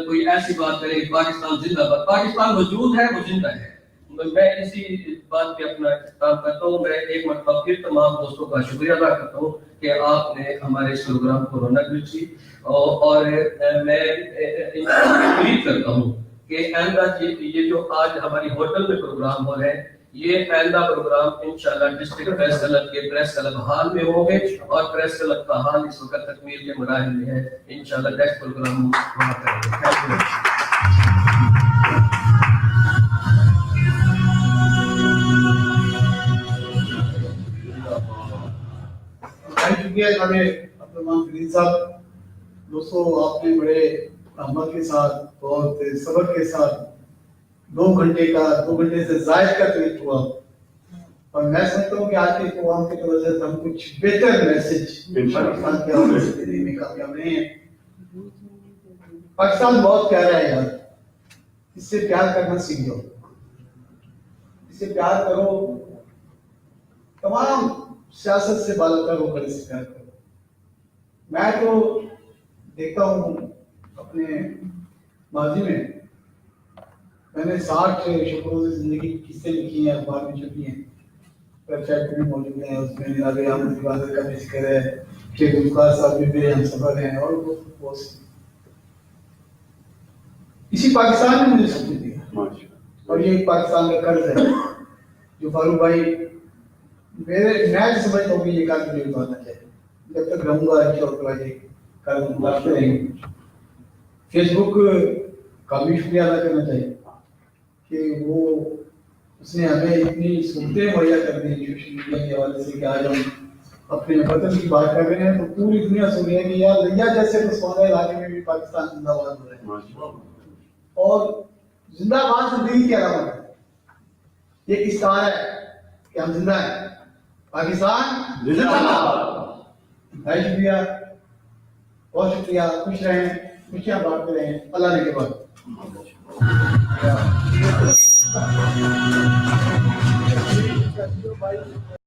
Speaker 11: کوئی ایسی بات کریں کہ پاکستان زندہ باد۔ پاکستان موجود ہے، وہ زندہ ہے۔ میں اسی بات پہ اپنا اختتام کرتا ہوں۔ میں ایک مرتبہ پھر تمام دوستوں کا شکریہ ادا کرتا ہوں کہ آپ نے ہمارے اس پروگرام کو رونق بخشی، اور میں امید کرتا ہوں کہ آئندہ یہ جو آج ہماری ہوٹل میں پروگرام ہو رہے ہیں، یہ آئندہ پروگرام انشاءاللہ ڈسٹرکٹ پریس کلب کے پریس کلب ہال میں ہوں گے، اور پریس کلب کا ہال اس وقت تکمیل کے مراحل میں ہے۔ انشاءاللہ نیکسٹ پروگرام وہاں کریں گے۔
Speaker 2: شکریہ جناب عبدالرحمان فرید صاحب۔ دوستوں، آپ نے بڑے رحمت کے ساتھ، بہت صبر کے ساتھ 2 گھنٹے سے زائد کا ٹویٹ ہوا، اور میں سمجھتا ہوں کہ آج کے پروگرام کی وجہ سے ہم کچھ بہتر میسج پاکستان کے حوالے سے دینے میں کامیاب رہے ہیں۔ پاکستان بہت پیارا ہے یار، اس سے پیار کرنا سیکھ جاؤ، اس سے پیار کرو، تمام سیاست سے بالاتر ہو کر اس سے پیار کرو۔ میں تو دیکھتا ہوں اپنے ماضی میں نے 60 شکروں سے زندگی کی قصے لکھی ہیں، اخبار میں چھپی ہیں، ویب سائٹ پہ بھی موجود ہیں۔ اس میں جناب احمد عبادت کا بھی ذکر ہے، شیخ القادر صاحب بھی میرے ہم سفر ہیں، اور بہت اسی پاکستان نے مجھے سب کچھ دیا، اور یہ پاکستان کا قرض ہے جو فاروق بھائی میں سمجھتا ہوں کہ یہ قرض مجھے اتارنا چاہیے۔ جب تک رہوں گا انشاءاللہ یہ قرض اتارتے رہیں گے۔ فیس بک کا بھی شکریہ ادا کرنا چاہیے کہ وہ اس نے ہمیں اتنی سہولتیں مہیا کر دی سوشل میڈیا کے حوالے سے کہ آج ہم اپنے وطن کی بات کر رہے ہیں تو پوری دنیا سن رہی ہے کہ یار لیا جیسے پسماندہ علاقے میں بھی پاکستان زندہ باد ہو رہا ہے، اور زندہ باد زندگی کی علامت ہے۔ یہ کس طرح ہے کہ ہم زندہ ہیں، پاکستان زندہ باد۔ بھائی شکریہ، بہت شکریہ، خوش رہیں، خوشیاں بانٹتے رہیں، اللہ نے کے بعد۔